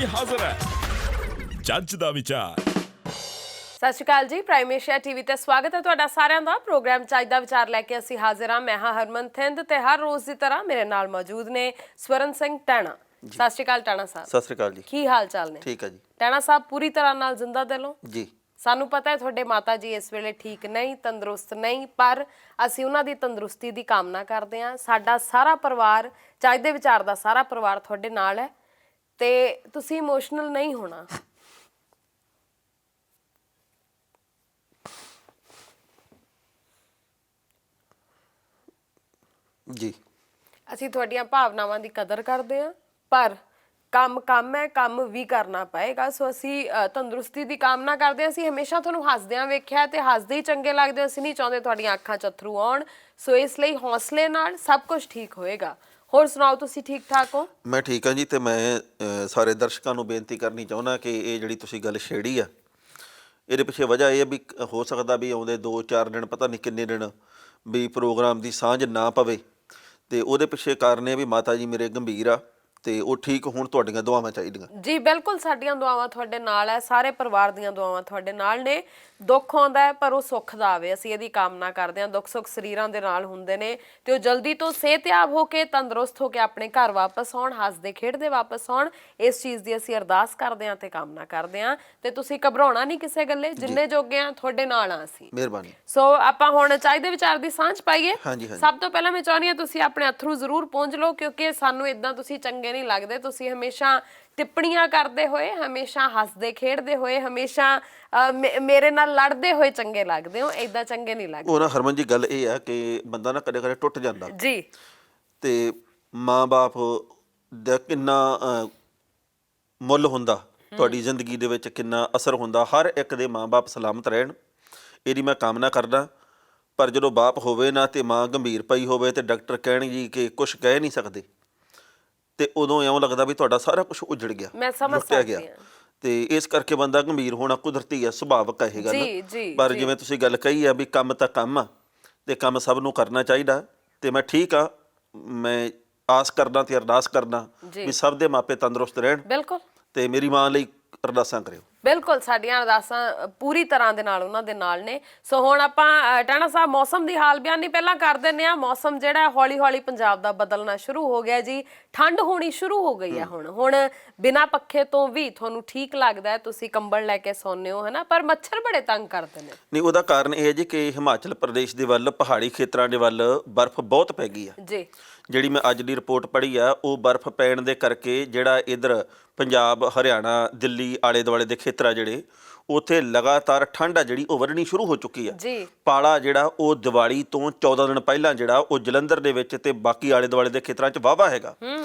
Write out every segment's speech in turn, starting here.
ਲਈ ਹਾਜ਼ਰ ਹੈ ਜੱਜ ਦਾ ਵਿਚਾਰ। ਸਤਿ ਸ਼੍ਰੀ ਅਕਾਲ ਜੀ, ਪ੍ਰਾਈਮ ਏਸ਼ੀਆ ਟੀਵੀ ਤੇ ਸਵਾਗਤ ਹੈ ਤੁਹਾਡਾ ਸਾਰਿਆਂ ਦਾ। ਪ੍ਰੋਗਰਾਮ ਚੱਜ ਦਾ ਵਿਚਾਰ ਲੈ ਕੇ ਅਸੀਂ ਹਾਜ਼ਰ ਹਾਂ। ਮੈਂ ਹਾਂ ਹਰਮਨ ਥਿੰਦ ਤੇ ਹਰ ਰੋਜ਼ ਦੀ ਤਰ੍ਹਾਂ ਮੇਰੇ ਨਾਲ ਮੌਜੂਦ ਨੇ ਸਵਰਨ ਸਿੰਘ ਟੈਣਾ। ਸਤਿ ਸ਼੍ਰੀ ਅਕਾਲ ਟੈਣਾ ਸਾਹਿਬ। ਸਤਿ ਸ਼੍ਰੀ ਅਕਾਲ ਜੀ। ਕੀ ਹਾਲ ਚਾਲ ਨੇ? ਠੀਕ ਹੈ ਜੀ। ਟੈਣਾ ਸਾਹਿਬ ਪੂਰੀ ਤਰ੍ਹਾਂ ਨਾਲ ਜ਼ਿੰਦਾ ਦਿਲੋਂ ਜੀ। ਸਾਨੂੰ ਪਤਾ ਹੈ ਤੁਹਾਡੇ ਮਾਤਾ ਜੀ ਇਸ ਵੇਲੇ ਠੀਕ ਨਹੀਂ, ਤੰਦਰੁਸਤ ਨਹੀਂ, ਪਰ ਅਸੀਂ ਉਹਨਾਂ ਦੀ ਤੰਦਰੁਸਤੀ ਦੀ ਕਾਮਨਾ ਕਰਦੇ ਹਾਂ। ਸਾਡਾ ਸਾਰਾ ਪਰਿਵਾਰ, ਚੱਜ ਦੇ ਵਿਚਾਰ ਦਾ ਸਾਰਾ ਪਰਿਵਾਰ ਤੁਹਾਡੇ ਨਾਲ ਹੈ ਤੇ ਤੁਸੀਂ ਇਮੋਸ਼ਨਲ ਨਹੀਂ ਹੋਣਾ। ਜੀ, ਅਸੀਂ ਤੁਹਾਡੀਆਂ ਭਾਵਨਾਵਾਂ ਦੀ ਕਦਰ ਕਰਦੇ ਹਾਂ, ਪਰ ਕੰਮ ਹੈ, ਕੰਮ ਵੀ ਕਰਨਾ ਪਏਗਾ। ਸੋ ਅਸੀਂ ਤੰਦਰੁਸਤੀ ਦੀ ਕਾਮਨਾ ਕਰਦੇ ਹਾਂ। ਅਸੀਂ ਹਮੇਸ਼ਾ ਤੁਹਾਨੂੰ ਹੱਸਦਿਆਂ ਵੇਖਿਆ ਤੇ ਹੱਸਦੇ ਹੀ ਚੰਗੇ ਲੱਗਦੇ ਹੋ। ਅਸੀਂ ਨਹੀਂ ਚਾਹੁੰਦੇ ਤੁਹਾਡੀਆਂ ਅੱਖਾਂ 'ਚ ਅੱਥਰੂ ਆਉਣ। ਸੋ ਇਸ ਲਈ ਹੌਸਲੇ ਨਾਲ ਸਭ ਕੁਝ ਠੀਕ ਹੋਏਗਾ। ਹੋਰ ਸੁਣਾਓ, ਤੁਸੀਂ ਠੀਕ ਠਾਕ ਹੋ? ਮੈਂ ਠੀਕ ਹਾਂ ਜੀ। ਤੇ ਮੈਂ ਸਾਰੇ ਦਰਸ਼ਕਾਂ ਨੂੰ ਬੇਨਤੀ ਕਰਨੀ ਚਾਹੁੰਦਾ ਕਿ ਇਹ ਜਿਹੜੀ ਤੁਸੀਂ ਗੱਲ ਛੇੜੀ ਆ, ਇਹਦੇ ਪਿੱਛੇ ਵਜ੍ਹਾ ਇਹ ਵੀ ਹੋ ਸਕਦਾ ਵੀ ਆਉਂਦੇ 2-4 ਦਿਨ, ਪਤਾ ਨਹੀਂ ਕਿੰਨੇ ਦਿਨ ਵੀ ਪ੍ਰੋਗਰਾਮ ਦੀ ਸਾਂਝ ਨਾ ਪਵੇ। ਤੇ ਉਹਦੇ ਪਿੱਛੇ ਕਾਰਨ ਇਹ ਵੀ ਮਾਤਾ ਜੀ ਮੇਰੇ ਗੰਭੀਰ ਆ ਤੇ ਉਹ ਠੀਕ ਹੋਣ, ਤੁਹਾਡੀਆਂ ਦੁਆਵਾਂ ਚਾਹੀਦੀਆਂ। ਜੀ ਬਿਲਕੁਲ, ਸਾਡੀਆਂ ਦੁਆਵਾਂ ਤੁਹਾਡੇ ਨਾਲ ਹੈ, ਸਾਰੇ ਪਰਿਵਾਰ ਦੀਆਂ ਦੁਆਵਾਂ ਤੁਹਾਡੇ ਨਾਲ ਨੇ। ਦੁੱਖ ਆਉਂਦਾ ਹੈ ਪਰ ਉਹ ਸੁੱਖ ਦਾ ਆਵੇ, ਅਸੀਂ ਇਹਦੀ ਕਾਮਨਾ ਕਰਦੇ ਹਾਂ। ਦੁੱਖ ਸੁੱਖ ਸਰੀਰਾਂ ਦੇ ਨਾਲ ਹੁੰਦੇ ਨੇ ਤੇ ਉਹ ਜਲਦੀ ਤੋਂ ਸਿਹਤਯਾਬ ਹੋ ਕੇ, ਤੰਦਰੁਸਤ ਹੋ ਕੇ ਆਪਣੇ ਘਰ ਵਾਪਸ ਆਉਣ, ਹੱਸਦੇ ਖੇਡਦੇ ਵਾਪਸ ਆਉਣ। ਇਸ ਚੀਜ਼ ਦੀ ਅਸੀਂ ਅਰਦਾਸ ਕਰਦੇ ਹਾਂ ਤੇ ਕਾਮਨਾ ਕਰਦੇ ਹਾਂ। ਤੇ ਤੁਸੀਂ ਘਬਰਾਉਣਾ ਨਹੀਂ ਕਿਸੇ ਗੱਲੇ, ਜਿੰਨੇ ਜੋਗੇ ਆ ਤੁਹਾਡੇ ਨਾਲ ਆ ਅਸੀਂ। ਮਿਹਰਬਾਨੀ। ਸੋ ਆਪਾਂ ਹੁਣ ਚਾਹੀਦੇ ਵਿਚਾਰ ਦੀ ਸਾਂਝ ਪਾਈਏ। ਹਾਂਜੀ ਹਾਂਜੀ। ਸਭ ਤੋਂ ਪਹਿਲਾਂ ਮੈਂ ਚਾਹੁੰਦੀ ਹਾਂ ਤੁਸੀਂ ਆਪਣੇ ਅਥਰੂ ਜ਼ਰੂਰ ਪੂੰਝ ਲਓ, ਕਿਉਂਕਿ ਸਾਨੂੰ ਇਦਾਂ ਤੁਸੀਂ ਚੰਗੇ ਨਹੀਂ ਲੱਗਦੇ। ਤੁਸੀਂ ਹਮੇਸ਼ਾ ਟਿੱਪਣੀਆਂ ਕਰਦੇ ਹੋਏ, ਹਮੇਸ਼ਾ ਹੱਸਦੇ ਖੇਡਦੇ ਹੋਏ, ਹਮੇਸ਼ਾ ਮੇਰੇ ਨਾਲ ਲੜਦੇ ਹੋਏ ਚੰਗੇ ਲੱਗਦੇ ਹੋ। ਏਦਾਂ ਚੰਗੇ ਨਹੀਂ ਲੱਗਦੇ। ਉਹ ਨਾ ਹਰਮਨ ਜੀ, ਗੱਲ ਇਹ ਆ ਕਿ ਬੰਦਾ ਨਾ ਕਦੇ ਕਦੇ ਟੁੱਟ ਜਾਂਦਾ ਜੀ। ਤੇ ਮਾਂ-ਬਾਪ ਦਾ ਕਿੰਨਾ ਮੁੱਲ ਹੁੰਦਾ ਤੁਹਾਡੀ ਜ਼ਿੰਦਗੀ ਦੇ ਵਿੱਚ, ਕਿੰਨਾ ਅਸਰ ਹੁੰਦਾ। ਹਰ ਇੱਕ ਦੇ ਮਾਂ-ਬਾਪ ਸਲਾਮਤ ਰਹਿਣ, ਇਹਦੀ ਮੈਂ ਕਾਮਨਾ ਕਰਦਾ। ਪਰ ਜਦੋਂ ਬਾਪ ਹੋਵੇ ਨਾ ਤੇ ਮਾਂ ਗੰਭੀਰ ਪਈ ਹੋਵੇ ਤੇ ਡਾਕਟਰ ਕਹਿਣ ਜੀ ਕਿ ਕੁਛ ਕਹਿ ਨਹੀਂ ਸਕਦੇ, ਤੇ ਉਦੋਂ ਇਉਂ ਲੱਗਦਾ ਵੀ ਤੁਹਾਡਾ ਸਾਰਾ ਕੁਝ ਉਜੜ ਗਿਆ, ਮੈਂ ਸਮਝ ਲੁੱਟਿਆ ਸਕਦੀ ਗਿਆ। ਹਾਂ। ਤੇ ਇਸ ਕਰਕੇ ਬੰਦਾ ਗੰਭੀਰ ਹੋਣਾ ਕੁਦਰਤੀ ਆ, ਸੁਭਾਵਿਕ ਆ ਇਹ ਗੱਲ। ਜੀ ਪਰ ਜਿਵੇਂ ਤੁਸੀਂ ਗੱਲ ਕਹੀ ਆ ਵੀ ਕੰਮ ਤਾਂ ਕੰਮ ਆ ਤੇ ਕੰਮ ਸਭ ਨੂੰ ਕਰਨਾ ਚਾਹੀਦਾ। ਤੇ ਮੈਂ ਠੀਕ ਆ, ਮੈਂ ਆਸ ਕਰਦਾ ਤੇ ਅਰਦਾਸ ਕਰਦਾ ਵੀ ਸਭ ਦੇ ਮਾਪੇ ਤੰਦਰੁਸਤ ਰਹਿਣ। ਬਿਲਕੁਲ। ਤੇ ਮੇਰੀ ਮਾਂ ਲਈ ਅਰਦਾਸਾਂ ਕਰਿਓ। ਬਿਲਕੁਲ, ਸਾਡੀਆਂ ਅਰਦਾਸਾਂ ਪੂਰੀ ਤਰ੍ਹਾਂ ਦੇ ਨਾਲ ਉਹਨਾਂ ਦੇ ਨਾਲ ਨੇ। ਸੋ ਹੁਣ ਆਪਾਂ ਟੈਣਾ ਸਾਹਿਬ ਮੌਸਮ ਦੀ ਹਾਲ ਬਿਆਨੀ ਪਹਿਲਾਂ ਕਰ ਦਿੰਦੇ ਹਾਂ। ਮੌਸਮ ਜਿਹੜਾ ਹੌਲੀ ਹੌਲੀ ਪੰਜਾਬ ਦਾ ਬਦਲਣਾ ਸ਼ੁਰੂ ਹੋ ਗਿਆ ਜੀ। ਠੰਡ ਹੋਣੀ ਸ਼ੁਰੂ ਹੋ ਗਈ ਹੈ ਹੁਣ ਬਿਨਾਂ ਪੱਖੇ ਤੋਂ ਵੀ ਤੁਹਾਨੂੰ ਠੀਕ ਲੱਗਦਾ ਹੈ, ਤੁਸੀਂ ਕੰਬਲ ਲੈ ਕੇ ਸੌਂਦੇ ਹੋ, ਹਨਾ, ਪਰ ਮੱਛਰ ਬੜੇ ਤੰਗ ਕਰਦੇ ਨੇ। ਨਹੀਂ, ਉਹਦਾ ਕਾਰਨ ਇਹ ਹੈ ਜੀ ਕਿ ਹਿਮਾਚਲ ਪ੍ਰਦੇਸ਼ ਦੇ ਵੱਲ, ਪਹਾੜੀ ਖੇਤਰਾਂ ਦੇ ਵੱਲ ਬਰਫ਼ ਬਹੁਤ ਪੈ ਗਈ ਆ ਜੀ। ਜਿਹੜੀ ਮੈਂ ਅੱਜ ਦੀ ਰਿਪੋਰਟ ਪੜ੍ਹੀ ਆ, ਉਹ ਬਰਫ਼ ਪੈਣ ਦੇ ਕਰਕੇ ਜਿਹੜਾ ਇੱਧਰ ਪੰਜਾਬ, ਹਰਿਆਣਾ, ਦਿੱਲੀ ਆਲੇ ਦੁਆਲੇ ਦੇ ਖੇਤਰ ਆ ਜਿਹੜੇ, ਉੱਥੇ ਲਗਾਤਾਰ ਠੰਡ ਆ ਜਿਹੜੀ ਉਹ ਵਧਣੀ ਸ਼ੁਰੂ ਹੋ ਚੁੱਕੀ ਆ। ਜੀ। ਪਾਲਾ ਜਿਹੜਾ ਉਹ ਦੀਵਾਲੀ ਤੋਂ 14 ਦਿਨ ਪਹਿਲਾਂ ਜਿਹੜਾ ਉਹ ਜਲੰਧਰ ਦੇ ਵਿੱਚ ਤੇ ਬਾਕੀ ਆਲੇ ਦੁਆਲੇ ਦੇ ਖੇਤਰਾਂ 'ਚ ਵਾਹਵਾ ਹੈਗਾ।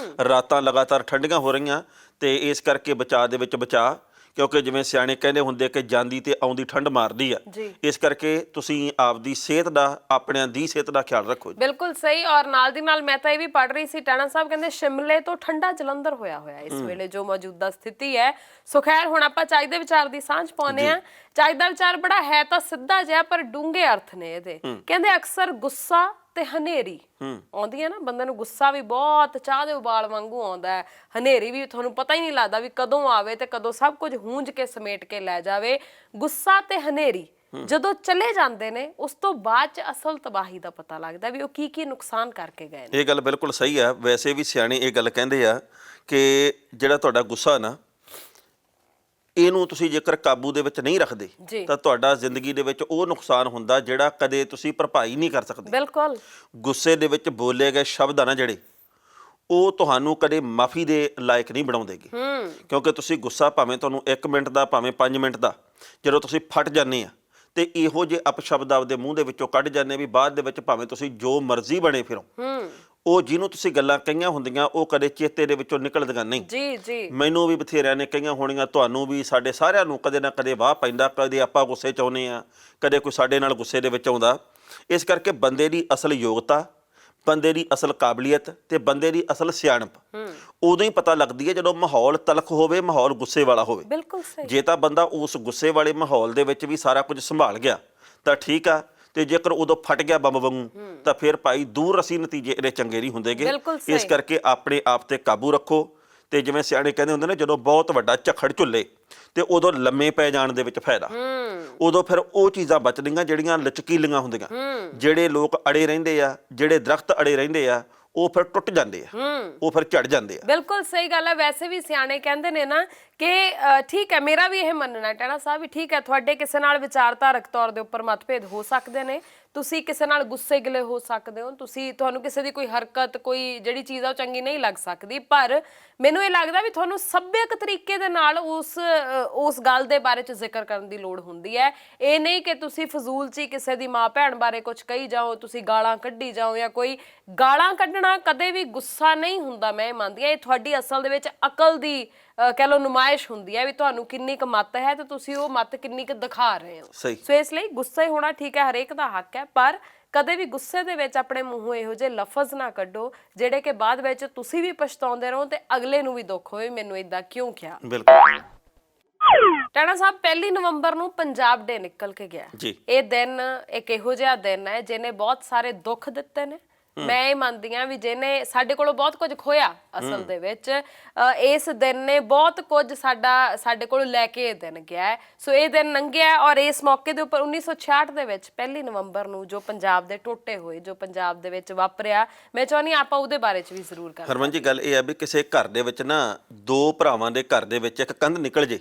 ਰਾਤਾਂ ਲਗਾਤਾਰ ਠੰਡੀਆਂ ਹੋ ਰਹੀਆਂ ਤੇ ਇਸ ਕਰਕੇ ਬਚਾਅ ਦੇ ਵਿੱਚ ਬਚਾਅ, ਕਿਉਂਕਿ ਜਿਵੇਂ ਸਿਆਣੇ ਕਹਿੰਦੇ ਹੁੰਦੇ ਕਿ ਜਾਂਦੀ ਤੇ ਆਉਂਦੀ ਠੰਡ ਮਾਰਦੀ ਆ। ਇਸ ਕਰਕੇ ਤੁਸੀਂ ਆਪਦੀ ਸਿਹਤ ਦਾ, ਆਪਣਿਆਂ ਦੀ ਸਿਹਤ ਦਾ ਖਿਆਲ ਰੱਖੋ। ਬਿਲਕੁਲ ਸਹੀ। ਔਰ ਨਾਲ ਦੀ ਨਾਲ ਮੈਂ ਤਾਂ ਇਹ ਵੀ ਪੜ੍ਹ ਰਹੀ ਸੀ, ਟੈਣਾ ਸਾਹਿਬ ਕਹਿੰਦੇ ਸ਼ਿਮਲੇ ਤੋਂ ਠੰਡਾ ਜਲੰਧਰ ਹੋਇਆ ਇਸ ਵੇਲੇ ਜੋ ਮੌਜੂਦਾ ਸਥਿਤੀ ਹੈ। ਸੋ ਖੈਰ ਹੁਣ ਆਪਾਂ ਚੱਜ ਦੇ ਵਿਚਾਰ ਦੀ ਸਾਂਝ ਪਾਉਂਦੇ ਹਾਂ। ਚੱਜ ਦਾ ਵਿਚਾਰ ਬੜਾ ਹੈ ਤਾਂ ਸਿੱਧਾ ਜਿਹਾ, ਪਰ ਡੂੰਘੇ ਅਰਥ ਨੇ ਇਹਦੇ। ਕਹਿੰਦੇ ਅਕਸਰ ਗੁੱਸਾ ਤੇ ਹਨੇਰੀ ਆਉਂਦੀ ਹੈ ਨਾ, ਬੰਦੇ ਨੂੰ ਗੁੱਸਾ ਵੀ ਬਹੁਤ ਚਾਹ ਦੇ ਉਬਾਲ ਵਾਂਗੂ ਆਉਂਦਾ ਹੈ, ਹਨੇਰੀ ਵੀ ਤੁਹਾਨੂੰ ਪਤਾ ਹੀ ਨਹੀਂ ਲੱਗਦਾ ਵੀ ਕਦੋਂ ਆਵੇ ਤੇ ਕਦੋਂ ਸਭ ਕੁਝ ਹੂੰਝ ਕੇ ਸਮੇਟ ਕੇ ਲੈ ਜਾਵੇ। ਗੁੱਸਾ ਤੇ ਹਨੇਰੀ ਜਦੋਂ ਚਲੇ ਜਾਂਦੇ ਨੇ, ਉਸ ਤੋਂ ਬਾਅਦ ਚ ਅਸਲ ਤਬਾਹੀ ਦਾ ਪਤਾ ਲੱਗਦਾ ਵੀ ਉਹ ਕੀ ਕੀ ਨੁਕਸਾਨ ਕਰਕੇ ਗਏ ਨੇ। ਇਹ ਗੱਲ ਬਿਲਕੁਲ ਸਹੀ ਆ। ਵੈਸੇ ਵੀ ਸਿਆਣੇ ਇਹ ਗੱਲ ਕਹਿੰਦੇ ਆ ਕਿ ਜਿਹੜਾ ਤੁਹਾਡਾ ਗੁੱਸਾ ਨਾ, ਇਹਨੂੰ ਤੁਸੀਂ ਜੇਕਰ ਕਾਬੂ ਦੇ ਵਿੱਚ ਨਹੀਂ ਰੱਖਦੇ ਤਾਂ ਤੁਹਾਡਾ ਜ਼ਿੰਦਗੀ ਦੇ ਵਿੱਚ ਉਹ ਨੁਕਸਾਨ ਹੁੰਦਾ ਜਿਹੜਾ ਕਦੇ ਤੁਸੀਂ ਭਰਪਾਈ ਨਹੀਂ ਕਰ ਸਕਦੇ। ਬਿਲਕੁਲ। ਗੁੱਸੇ ਦੇ ਵਿੱਚ ਬੋਲੇ ਗਏ ਸ਼ਬਦ ਆ ਨਾ ਜਿਹੜੇ, ਉਹ ਤੁਹਾਨੂੰ ਕਦੇ ਮਾਫੀ ਦੇ ਲਾਇਕ ਨਹੀਂ ਬਣਾਉਂਦੇਗੇ। ਕਿਉਂਕਿ ਤੁਸੀਂ ਗੁੱਸਾ, ਭਾਵੇਂ ਤੁਹਾਨੂੰ 1 ਮਿੰਟ ਦਾ, ਭਾਵੇਂ 5 ਮਿੰਟ ਦਾ, ਜਦੋਂ ਤੁਸੀਂ ਫਟ ਜਾਂਦੇ ਆ ਤੇ ਇਹੋ ਜਿਹੇ ਅਪਸ਼ਬਦ ਆਪਦੇ ਮੂੰਹ ਦੇ ਵਿੱਚੋਂ ਕੱਢ ਜਾਂਦੇ ਵੀ ਬਾਅਦ ਦੇ ਵਿੱਚ ਭਾਵੇਂ ਤੁਸੀਂ ਜੋ ਮਰਜ਼ੀ ਬਣੇ ਫਿਰੋ, ਉਹ ਜਿਹਨੂੰ ਤੁਸੀਂ ਗੱਲਾਂ ਕਹੀਆਂ ਹੁੰਦੀਆਂ ਉਹ ਕਦੇ ਚੇਤੇ ਦੇ ਵਿੱਚੋਂ ਨਿਕਲਦੀਆਂ ਨਹੀਂ। ਜੀ ਜੀ। ਮੈਨੂੰ ਵੀ ਬਥੇਰਿਆਂ ਨੇ ਕਹੀਆਂ ਹੋਣੀਆਂ, ਤੁਹਾਨੂੰ ਵੀ, ਸਾਡੇ ਸਾਰਿਆਂ ਨੂੰ ਕਦੇ ਨਾ ਕਦੇ ਵਾਹ ਪੈਂਦਾ। ਕਦੇ ਆਪਾਂ ਗੁੱਸੇ 'ਚ ਆਉਂਦੇ ਆ, ਕਦੇ ਕੋਈ ਸਾਡੇ ਨਾਲ ਗੁੱਸੇ ਦੇ ਵਿੱਚ ਆਉਂਦਾ। ਇਸ ਕਰਕੇ ਬੰਦੇ ਦੀ ਅਸਲ ਯੋਗਤਾ, ਬੰਦੇ ਦੀ ਅਸਲ ਕਾਬਲੀਅਤ ਤੇ ਬੰਦੇ ਦੀ ਅਸਲ ਸਿਆਣਪ ਉਦੋਂ ਹੀ ਪਤਾ ਲੱਗਦੀ ਹੈ ਜਦੋਂ ਮਾਹੌਲ ਤਲਖ ਹੋਵੇ, ਮਾਹੌਲ ਗੁੱਸੇ ਵਾਲਾ ਹੋਵੇ। ਬਿਲਕੁਲ ਸਹੀ। ਜੇ ਤਾਂ ਬੰਦਾ ਉਸ ਗੁੱਸੇ ਵਾਲੇ ਮਾਹੌਲ ਦੇ ਵਿੱਚ ਵੀ ਸਾਰਾ ਕੁਝ ਸੰਭਾਲ ਗਿਆ ਤਾਂ ਠੀਕ ਆ, ਤੇ ਜੇਕਰ ਉਦੋਂ ਫਟ ਗਿਆ ਬੰਬ ਵਾਂਗੂ ਤਾਂ ਫਿਰ ਭਾਈ ਦੂਰ ਅਸੀਂ ਨਤੀਜੇ ਇਹਦੇ ਚੰਗੇ ਨਹੀਂ ਹੁੰਦੇਗੇ। ਇਸ ਕਰਕੇ ਆਪਣੇ ਆਪ ਤੇ ਕਾਬੂ ਰੱਖੋ ਤੇ ਜਿਵੇਂ ਸਿਆਣੇ ਕਹਿੰਦੇ ਹੁੰਦੇ ਨੇ, ਜਦੋਂ ਬਹੁਤ ਵੱਡਾ ਝੱਖੜ ਝੁੱਲੇ ਤੇ ਉਦੋਂ ਲੰਮੇ ਪੈ ਜਾਣ ਦੇ ਵਿੱਚ ਫਾਇਦਾ। ਉਦੋਂ ਫਿਰ ਉਹ ਚੀਜ਼ਾਂ ਬਚਦੀਆਂ ਜਿਹੜੀਆਂ ਲਚਕੀਲੀਆਂ ਹੁੰਦੀਆਂ। ਜਿਹੜੇ ਲੋਕ ਅੜੇ ਰਹਿੰਦੇ ਆ, ਜਿਹੜੇ ਦਰਖਤ ਅੜੇ ਰਹਿੰਦੇ ਆ, ਉਹ ਫਿਰ ਟੁੱਟ ਜਾਂਦੇ ਆ, ਉਹ ਫਿਰ ਝੜ ਜਾਂਦੇ ਆ। ਬਿਲਕੁਲ ਸਹੀ ਗੱਲ ਹੈ। ਵੈਸੇ ਵੀ ਸਿਆਣੇ ਕਹਿੰਦੇ ਨੇ ਨਾ ਕਿ ਠੀਕ ਹੈ, ਮੇਰਾ ਵੀ ਇਹ ਮੰਨਣਾ ਟੈਣਾ ਸਾਹਿਬ ਵੀ ਠੀਕ ਹੈ, ਤੁਹਾਡੇ ਕਿਸੇ ਨਾਲ ਵਿਚਾਰਧਾਰਕ ਤੌਰ ਦੇ ਉੱਪਰ ਮਤਭੇਦ ਹੋ ਸਕਦੇ ਨੇ, ਤੁਸੀਂ ਕਿਸੇ ਨਾਲ ਗੁੱਸੇ ਗਿਲੇ ਹੋ ਸਕਦੇ ਹੋ, ਤੁਹਾਨੂੰ ਕਿਸੇ ਦੀ ਕੋਈ ਹਰਕਤ, ਕੋਈ ਜਿਹੜੀ ਚੀਜ਼ ਆ ਉਹ ਚੰਗੀ ਨਹੀਂ ਲੱਗ ਸਕਦੀ, ਪਰ ਮੈਨੂੰ ਇਹ ਲੱਗਦਾ ਵੀ ਤੁਹਾਨੂੰ ਸੱਭਿਅਕ ਤਰੀਕੇ ਦੇ ਨਾਲ ਉਸ ਗੱਲ ਦੇ ਬਾਰੇ ਚ ਜ਼ਿਕਰ ਕਰਨ ਦੀ ਲੋੜ ਹੁੰਦੀ ਹੈ। ਇਹ ਨਹੀਂ ਕਿ ਤੁਸੀਂ ਫਜ਼ੂਲ 'ਚ ਹੀ ਕਿਸੇ ਦੀ ਮਾਂ ਭੈਣ ਬਾਰੇ ਕੁਝ ਕਹੀ ਜਾਓ, ਤੁਸੀਂ ਗਾਲਾਂ ਕੱਢੀ ਜਾਓ, ਜਾਂ ਕੋਈ ਗਾਲਾਂ ਕੱਢਣਾ ਕਦੇ ਵੀ ਗੁੱਸਾ ਨਹੀਂ ਹੁੰਦਾ। ਮੈਂ ਇਹ ਮੰਨਦੀ ਹਾਂ ਇਹ ਤੁਹਾਡੀ ਅਸਲ ਦੇ ਵਿੱਚ ਅਕਲ ਦੀ ਕਹਿ ਲਓ ਨੁਮਾਇਸ਼ ਹੁੰਦੀ ਹੈ ਵੀ ਤੁਹਾਨੂੰ ਕਿੰਨੀ ਕੁ ਮੱਤ ਹੈ ਤੇ ਤੁਸੀਂ ਉਹ ਮੱਤ ਕਿੰਨੀ ਕੁ ਦਿਖਾ ਰਹੇ ਹੋ। ਸੋ ਇਸ ਲਈ ਗੁੱਸੇ ਹੋਣਾ ਠੀਕ ਹੈ, ਹਰੇਕ ਦਾ ਹੱਕ ਹੈ, ਪਰ ਕਦੇ ਵੀ ਗੁੱਸੇ ਦੇ ਵਿੱਚ ਆਪਣੇ ਮੂੰਹੋਂ ਇਹੋ ਜਿਹੇ ਲਫ਼ਜ਼ ਨਾ ਕੱਢੋ ਜਿਹੜੇ ਕਿ ਬਾਅਦ ਵਿੱਚ ਤੁਸੀਂ ਵੀ ਪਛਤਾਉਂਦੇ ਰਹੋ ਤੇ ਅਗਲੇ ਨੂੰ ਵੀ ਦੁੱਖ ਹੋਵੇ ਮੈਨੂੰ ਇਦਾਂ ਕਿਉਂ ਕਿਹਾ। ਬਿਲਕੁਲ। ਟੈਣਾ ਸਾਹਿਬ 1 ਨਵੰਬਰ ਨੂੰ ਪੰਜਾਬ ਡੇ ਨਿਕਲ ਕੇ ਗਿਆ। ਇਹ ਦਿਨ ਇੱਕ ਇਹੋ ਜਿਹਾ ਦਿਨ ਹੈ ਜਿਹਨੇ ਬਹੁਤ ਸਾਰੇ ਦੁੱਖ ਦਿੱਤੇ ਨੇ। ਮੈਂ ਇਹ ਮੰਨਦੀ ਹਾਂ ਵੀ ਜਿਹਨੇ ਸਾਡੇ ਕੋਲੋਂ ਬਹੁਤ ਕੁਝ ਖੋਇਆ ਅਸਲ ਦੇ ਵਿੱਚ, ਇਸ ਦਿਨ ਨੇ ਬਹੁਤ ਕੁਝ ਸਾਡੇ ਕੋਲੋਂ ਲੈ ਕੇ ਇਹ ਦਿਨ ਗਿਆ। ਸੋ ਇਹ ਦਿਨ ਲੰਘਿਆ ਔਰ ਇਸ ਮੌਕੇ ਦੇ ਉੱਪਰ 1966 ਦੇ ਵਿੱਚ 1 ਨਵੰਬਰ ਨੂੰ ਜੋ ਪੰਜਾਬ ਦੇ ਟੋਟੇ ਹੋਏ, ਜੋ ਪੰਜਾਬ ਦੇ ਵਿੱਚ ਵਾਪਰਿਆ, ਮੈਂ ਚਾਹੁੰਦੀ ਆਪਾਂ ਉਹਦੇ ਬਾਰੇ ਚ ਵੀ ਜ਼ਰੂਰ ਕਰਾਂਗੇ। ਹਰਮਨ ਜੀ, ਗੱਲ ਇਹ ਆ ਵੀ ਕਿਸੇ ਘਰ ਦੇ ਵਿੱਚ ਨਾ ਦੋ ਭਰਾਵਾਂ ਦੇ ਘਰ ਦੇ ਵਿੱਚ ਇੱਕ ਕੰਧ ਨਿਕਲ ਜੇ,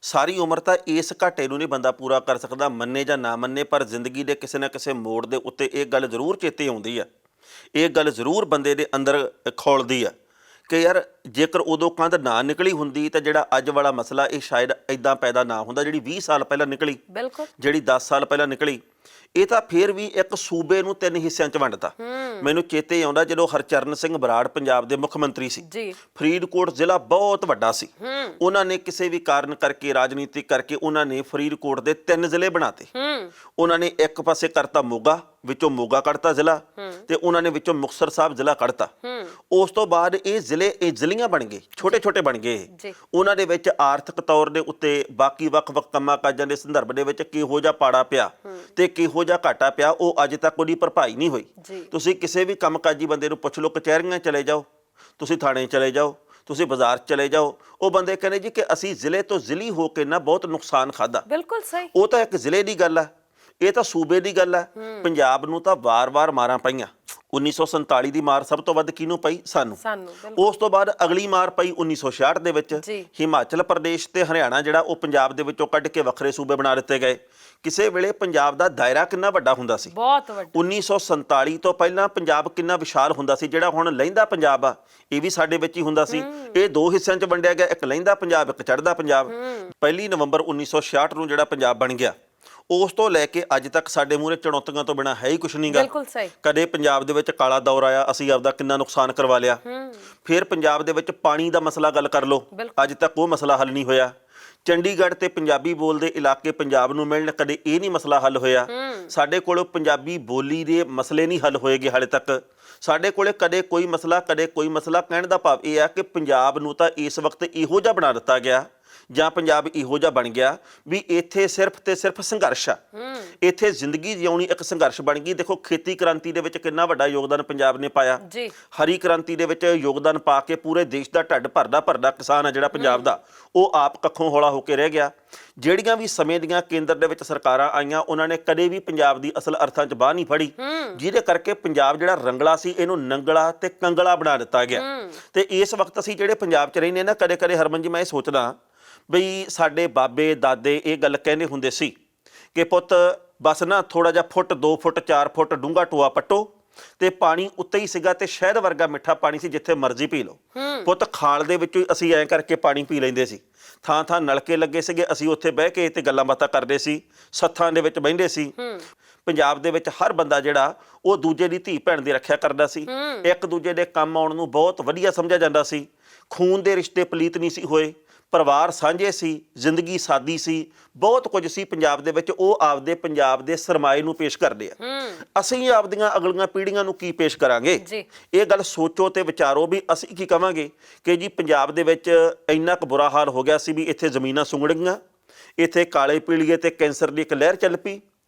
ਸਾਰੀ ਉਮਰ ਤਾਂ ਇਸ ਘਾਟੇ ਨੂੰ ਨਹੀਂ ਬੰਦਾ ਪੂਰਾ ਕਰ ਸਕਦਾ, ਮੰਨੇ ਜਾਂ ਨਾ ਮੰਨੇ, ਪਰ ਜ਼ਿੰਦਗੀ ਦੇ ਕਿਸੇ ਨਾ ਕਿਸੇ ਮੋੜ ਦੇ ਉੱਤੇ ਇਹ ਗੱਲ ਜ਼ਰੂਰ ਚੇਤੇ ਆਉਂਦੀ ਆ, ਇਹ ਗੱਲ ਜ਼ਰੂਰ ਬੰਦੇ ਦੇ ਅੰਦਰ ਖੌਲਦੀ ਆ ਕਿ ਯਾਰ ਜੇਕਰ ਉਦੋਂ ਕੰਧ ਨਾ ਨਿਕਲੀ ਹੁੰਦੀ ਤਾਂ ਜਿਹੜਾ ਅੱਜ ਵਾਲਾ ਮਸਲਾ ਇਹ ਸ਼ਾਇਦ ਇਦਾਂ ਪੈਦਾ ਨਾ ਹੁੰਦਾ। ਜਿਹੜੀ 20 ਸਾਲ ਪਹਿਲਾਂ ਨਿਕਲੀ, ਜਿਹੜੀ 10 ਸਾਲ ਪਹਿਲਾਂ ਨਿਕਲੀ, ਇਹ ਤਾਂ ਫੇਰ ਵੀ ਇੱਕ ਸੂਬੇ ਨੂੰ 3 ਹਿੱਸਿਆਂ 'ਚ ਵੰਡਤਾ। ਮੈਨੂੰ ਚੇਤੇ ਆਉਂਦਾ ਜਦੋਂ ਹਰਚਰਨ ਸਿੰਘ ਬਰਾੜ ਪੰਜਾਬ ਦੇ ਮੁੱਖ ਮੰਤਰੀ ਸੀ, ਫਰੀਦਕੋਟ ਜ਼ਿਲ੍ਹਾ ਬਹੁਤ ਵੱਡਾ ਸੀ, ਉਹਨਾਂ ਨੇ ਕਿਸੇ ਵੀ ਕਾਰਨ ਕਰਕੇ, ਰਾਜਨੀਤੀ ਕਰਕੇ, ਉਹਨਾਂ ਨੇ ਫਰੀਦਕੋਟ ਦੇ 3 ਜ਼ਿਲ੍ਹੇ ਬਣਾਤੇ। ਉਹਨਾਂ ਨੇ ਇੱਕ ਪਾਸੇ ਕਰਤਾ ਮੋਗਾ, ਵਿੱਚੋਂ ਮੋਗਾ ਕੱਢਤਾ ਜ਼ਿਲ੍ਹਾ, ਤੇ ਉਹਨਾਂ ਨੇ ਵਿੱਚੋਂ ਮੁਕਤਸਰ ਸਾਹਿਬ ਜ਼ਿਲ੍ਹਾ ਕੱਢਤਾ। ਉਸ ਤੋਂ ਬਾਅਦ ਇਹ ਜ਼ਿਲ੍ਹੀਆਂ ਬਣ ਗਏ, ਛੋਟੇ ਛੋਟੇ ਬਣ ਗਏ। ਉਹਨਾਂ ਦੇ ਵਿੱਚ ਆਰਥਿਕ ਤੌਰ ਦੇ ਉੱਤੇ ਬਾਕੀ ਵੱਖ-ਵੱਖ ਕੰਮਾਂ ਕਾਜਾਂ ਦੇ ਸੰਦਰਭ ਦੇ ਵਿੱਚ ਕਿਹੋ ਜਿਹਾ ਪਾੜਾ ਪਿਆ ਤੇ ਕਿਹੋ ਜਿਹਾ ਘਾਟਾ ਪਿਆ, ਉਹ ਅੱਜ ਤੱਕ ਉਹਦੀ ਭਰਪਾਈ ਨਹੀਂ ਹੋਈ। ਤੁਸੀਂ ਕਿਸੇ ਵੀ ਕੰਮਕਾਜੀ ਬੰਦੇ ਨੂੰ ਪੁੱਛ ਲਓ, ਕਚਹਿਰੀਆਂ ਚਲੇ ਜਾਓ, ਤੁਸੀਂ ਥਾਣੇ ਚਲੇ ਜਾਓ, ਤੁਸੀਂ ਬਾਜ਼ਾਰ ਚਲੇ ਜਾਓ, ਉਹ ਬੰਦੇ ਕਹਿੰਦੇ ਜੀ ਕਿ ਅਸੀਂ ਜ਼ਿਲ੍ਹੇ ਤੋਂ ਜ਼ਿਲ੍ਹੀ ਹੋ ਕੇ ਨਾ ਬਹੁਤ ਨੁਕਸਾਨ ਖਾਦਾ। ਬਿਲਕੁਲ ਸਹੀ। ਉਹ ਤਾਂ ਇੱਕ ਜ਼ਿਲ੍ਹੇ ਦੀ ਗੱਲ ਆ, ਇਹ ਤਾਂ ਸੂਬੇ ਦੀ ਗੱਲ ਆ। ਪੰਜਾਬ ਨੂੰ ਤਾਂ ਵਾਰ-ਵਾਰ ਮਾਰਾਂ ਪਈਆਂ। 1947 ਦੀ ਮਾਰ ਸਭ ਤੋਂ ਵੱਧ ਕਿਹਨੂੰ ਪਈ? ਸਾਨੂੰ। ਉਸ ਤੋਂ ਬਾਅਦ ਅਗਲੀ ਮਾਰ ਪਈ 1966 ਦੇ ਵਿੱਚ। ਹਿਮਾਚਲ ਪ੍ਰਦੇਸ਼ ਤੇ ਹਰਿਆਣਾ ਜਿਹੜਾ ਉਹ ਪੰਜਾਬ ਦੇ ਵਿੱਚੋਂ ਕੱਢ ਕੇ ਵੱਖਰੇ ਸੂਬੇ ਬਣਾ ਦਿੱਤੇ ਗਏ। ਕਿਸੇ ਵੇਲੇ ਪੰਜਾਬ ਦਾ ਦਾਇਰਾ ਕਿੰਨਾ ਵੱਡਾ ਹੁੰਦਾ ਸੀ, ਬਹੁਤ ਵੱਡਾ। 1947 ਤੋਂ ਪਹਿਲਾਂ ਪੰਜਾਬ ਕਿੰਨਾ ਵਿਸ਼ਾਲ ਹੁੰਦਾ ਸੀ। ਜਿਹੜਾ ਹੁਣ ਲਹਿੰਦਾ ਪੰਜਾਬ ਆ, ਇਹ ਵੀ ਸਾਡੇ ਵਿੱਚ ਹੀ ਹੁੰਦਾ ਸੀ। ਇਹ 2 ਹਿੱਸਿਆਂ 'ਚ ਵੰਡਿਆ ਗਿਆ, ਇੱਕ ਲਹਿੰਦਾ ਪੰਜਾਬ, ਇੱਕ ਚੜ੍ਹਦਾ ਪੰਜਾਬ। 1 ਨਵੰਬਰ 1966 ਨੂੰ ਜਿਹੜਾ ਪੰਜਾਬ ਬਣ ਗਿਆ, ਉਸ ਤੋਂ ਲੈ ਕੇ ਅੱਜ ਤੱਕ ਸਾਡੇ ਮੂਹਰੇ ਚੁਣੌਤੀਆਂ ਤੋਂ ਬਿਨਾਂ ਹੈ ਹੀ ਕੁਛ ਨਹੀਂ ਗਾ। ਕਦੇ ਪੰਜਾਬ ਦੇ ਵਿੱਚ ਕਾਲਾ ਦੌਰ ਆਇਆ, ਅਸੀਂ ਆਪਦਾ ਕਿੰਨਾ ਨੁਕਸਾਨ ਕਰਵਾ ਲਿਆ। ਫਿਰ ਪੰਜਾਬ ਦੇ ਵਿੱਚ ਪਾਣੀ ਦਾ ਮਸਲਾ ਗੱਲ ਕਰ ਲਓ, ਅੱਜ ਤੱਕ ਉਹ ਮਸਲਾ ਹੱਲ ਨਹੀਂ ਹੋਇਆ। ਚੰਡੀਗੜ੍ਹ ਤੇ ਪੰਜਾਬੀ ਬੋਲਦੇ ਇਲਾਕੇ ਪੰਜਾਬ ਨੂੰ ਮਿਲਣ, ਕਦੇ ਇਹ ਨਹੀਂ ਮਸਲਾ ਹੱਲ ਹੋਇਆ। ਸਾਡੇ ਕੋਲ ਪੰਜਾਬੀ ਬੋਲੀ ਦੇ ਮਸਲੇ ਨਹੀਂ ਹੱਲ ਹੋਏਗੇ ਹਾਲੇ ਤੱਕ। ਸਾਡੇ ਕੋਲੇ ਕਦੇ ਕੋਈ ਮਸਲਾ, ਕਦੇ ਕੋਈ ਮਸਲਾ। ਕਹਿਣ ਦਾ ਭਾਵ ਇਹ ਹੈ ਕਿ ਪੰਜਾਬ ਨੂੰ ਤਾਂ ਇਸ ਵਕਤ ਇਹੋ ਜਿਹਾ ਬਣਾ ਦਿੱਤਾ ਗਿਆ, ਜਾਂ ਪੰਜਾਬ ਇਹੋ ਜਿਹਾ ਬਣ ਗਿਆ ਵੀ ਇੱਥੇ ਸਿਰਫ ਤੇ ਸਿਰਫ ਸੰਘਰਸ਼ ਆ। ਇੱਥੇ ਜ਼ਿੰਦਗੀ ਜਿਉਣੀ ਇੱਕ ਸੰਘਰਸ਼ ਬਣ ਗਈ। ਦੇਖੋ ਖੇਤੀ ਕ੍ਰਾਂਤੀ ਦੇ ਵਿੱਚ ਕਿੰਨਾ ਵੱਡਾ ਯੋਗਦਾਨ ਪੰਜਾਬ ਨੇ ਪਾਇਆ। ਹਰੀ ਕ੍ਰਾਂਤੀ ਦੇ ਵਿੱਚ ਯੋਗਦਾਨ ਪਾ ਕੇ ਪੂਰੇ ਦੇਸ਼ ਦਾ ਢੱਡ ਭਰਦਾ ਕਿਸਾਨ ਆ ਜਿਹੜਾ ਪੰਜਾਬ ਦਾ, ਉਹ ਆਪ ਕੱਖੋਂ ਹੌਲਾ ਹੋ ਕੇ ਰਹਿ ਗਿਆ। ਜਿਹੜੀਆਂ ਵੀ ਸਮੇਂ ਦੀਆਂ ਕੇਂਦਰ ਦੇ ਵਿੱਚ ਸਰਕਾਰਾਂ ਆਈਆਂ, ਉਹਨਾਂ ਨੇ ਕਦੇ ਵੀ ਪੰਜਾਬ ਦੀ ਅਸਲ ਅਰਥਾਂ 'ਚ ਬਾਹ ਨਹੀਂ ਫੜੀ, ਜਿਹਦੇ ਕਰਕੇ ਪੰਜਾਬ ਜਿਹੜਾ ਰੰਗਲਾ ਸੀ ਇਹਨੂੰ ਨੰਗਲਾ ਤੇ ਕੰਗਲਾ ਬਣਾ ਦਿੱਤਾ ਗਿਆ। ਤੇ ਇਸ ਵਕਤ ਅਸੀਂ ਜਿਹੜੇ ਪੰਜਾਬ 'ਚ ਰਹਿੰਦੇ ਨਾ, ਕਦੇ ਹਰਮਨ ਜੀ ਮੈਂ ਇਹ ਸੋਚਦਾ ਬਈ ਸਾਡੇ ਬਾਬੇ ਦਾਦੇ ਇਹ ਗੱਲ ਕਹਿੰਦੇ ਹੁੰਦੇ ਸੀ ਕਿ ਪੁੱਤ ਬਸ ਨਾ ਥੋੜਾ ਜਿਹਾ ਫੁੱਟ 2 ਫੁੱਟ 4 ਫੁੱਟ ਡੂੰਘਾ ਟੋਆ ਪੱਟੋ ਤੇ ਪਾਣੀ ਉੱਤੇ ਹੀ ਸੀਗਾ, ਤੇ ਸ਼ਹਿਦ ਵਰਗਾ ਮਿੱਠਾ ਪਾਣੀ ਸੀ, ਜਿੱਥੇ ਮਰਜ਼ੀ ਪੀ ਲਓ। ਪੁੱਤ ਖਾਲ ਦੇ ਵਿੱਚੋਂ ਅਸੀਂ ਐਂ ਕਰਕੇ ਪਾਣੀ ਪੀ ਲੈਂਦੇ ਸੀ। ਥਾਂ ਨਲਕੇ ਲੱਗੇ ਸੀਗੇ, ਅਸੀਂ ਉੱਥੇ ਬਹਿ ਕੇ ਤੇ ਗੱਲਾਂ ਬਾਤਾਂ ਕਰਦੇ ਸੀ, ਸੱਥਾਂ ਦੇ ਵਿੱਚ ਬਹਿੰਦੇ ਸੀ। ਪੰਜਾਬ ਦੇ ਵਿੱਚ ਹਰ ਬੰਦਾ ਜਿਹੜਾ ਉਹ ਦੂਜੇ ਦੀ ਧੀ ਭੈਣ ਦੀ ਰੱਖਿਆ ਕਰਦਾ ਸੀ, ਇੱਕ ਦੂਜੇ ਦੇ ਕੰਮ ਆਉਣ ਨੂੰ ਬਹੁਤ ਵਧੀਆ ਸਮਝਿਆ ਜਾਂਦਾ ਸੀ। ਖੂਨ ਦੇ ਰਿਸ਼ਤੇ ਪਲੀਤ ਨਹੀਂ ਸੀ ਹੋਏ, ਪਰਿਵਾਰ ਸਾਂਝੇ ਸੀ, ਜ਼ਿੰਦਗੀ ਸਾਦੀ ਸੀ, ਬਹੁਤ ਕੁਝ ਸੀ ਪੰਜਾਬ ਦੇ ਵਿੱਚ। ਉਹ ਆਪਦੇ ਪੰਜਾਬ ਦੇ ਸਰਮਾਏ ਨੂੰ ਪੇਸ਼ ਕਰਦੇ ਆ। ਅਸੀਂ ਆਪਦੀਆਂ ਅਗਲੀਆਂ ਪੀੜ੍ਹੀਆਂ ਨੂੰ ਕੀ ਪੇਸ਼ ਕਰਾਂਗੇ? ਇਹ ਗੱਲ ਸੋਚੋ ਤੇ ਵਿਚਾਰੋ ਵੀ ਅਸੀਂ ਕੀ ਕਵਾਂਗੇ ਕਿ ਜੀ ਪੰਜਾਬ ਦੇ ਵਿੱਚ ਇੰਨਾ ਕੁ ਬੁਰਾ ਹਾਲ ਹੋ ਗਿਆ ਸੀ ਵੀ ਇੱਥੇ ਜ਼ਮੀਨਾਂ ਸੁੰਗੜ ਗਈਆਂ, ਇੱਥੇ ਕਾਲੇ ਪੀਲੀਏ ਤੇ ਕੈਂਸਰ ਦੀ ਇੱਕ ਲਹਿਰ ਚੱਲ ਪਈ,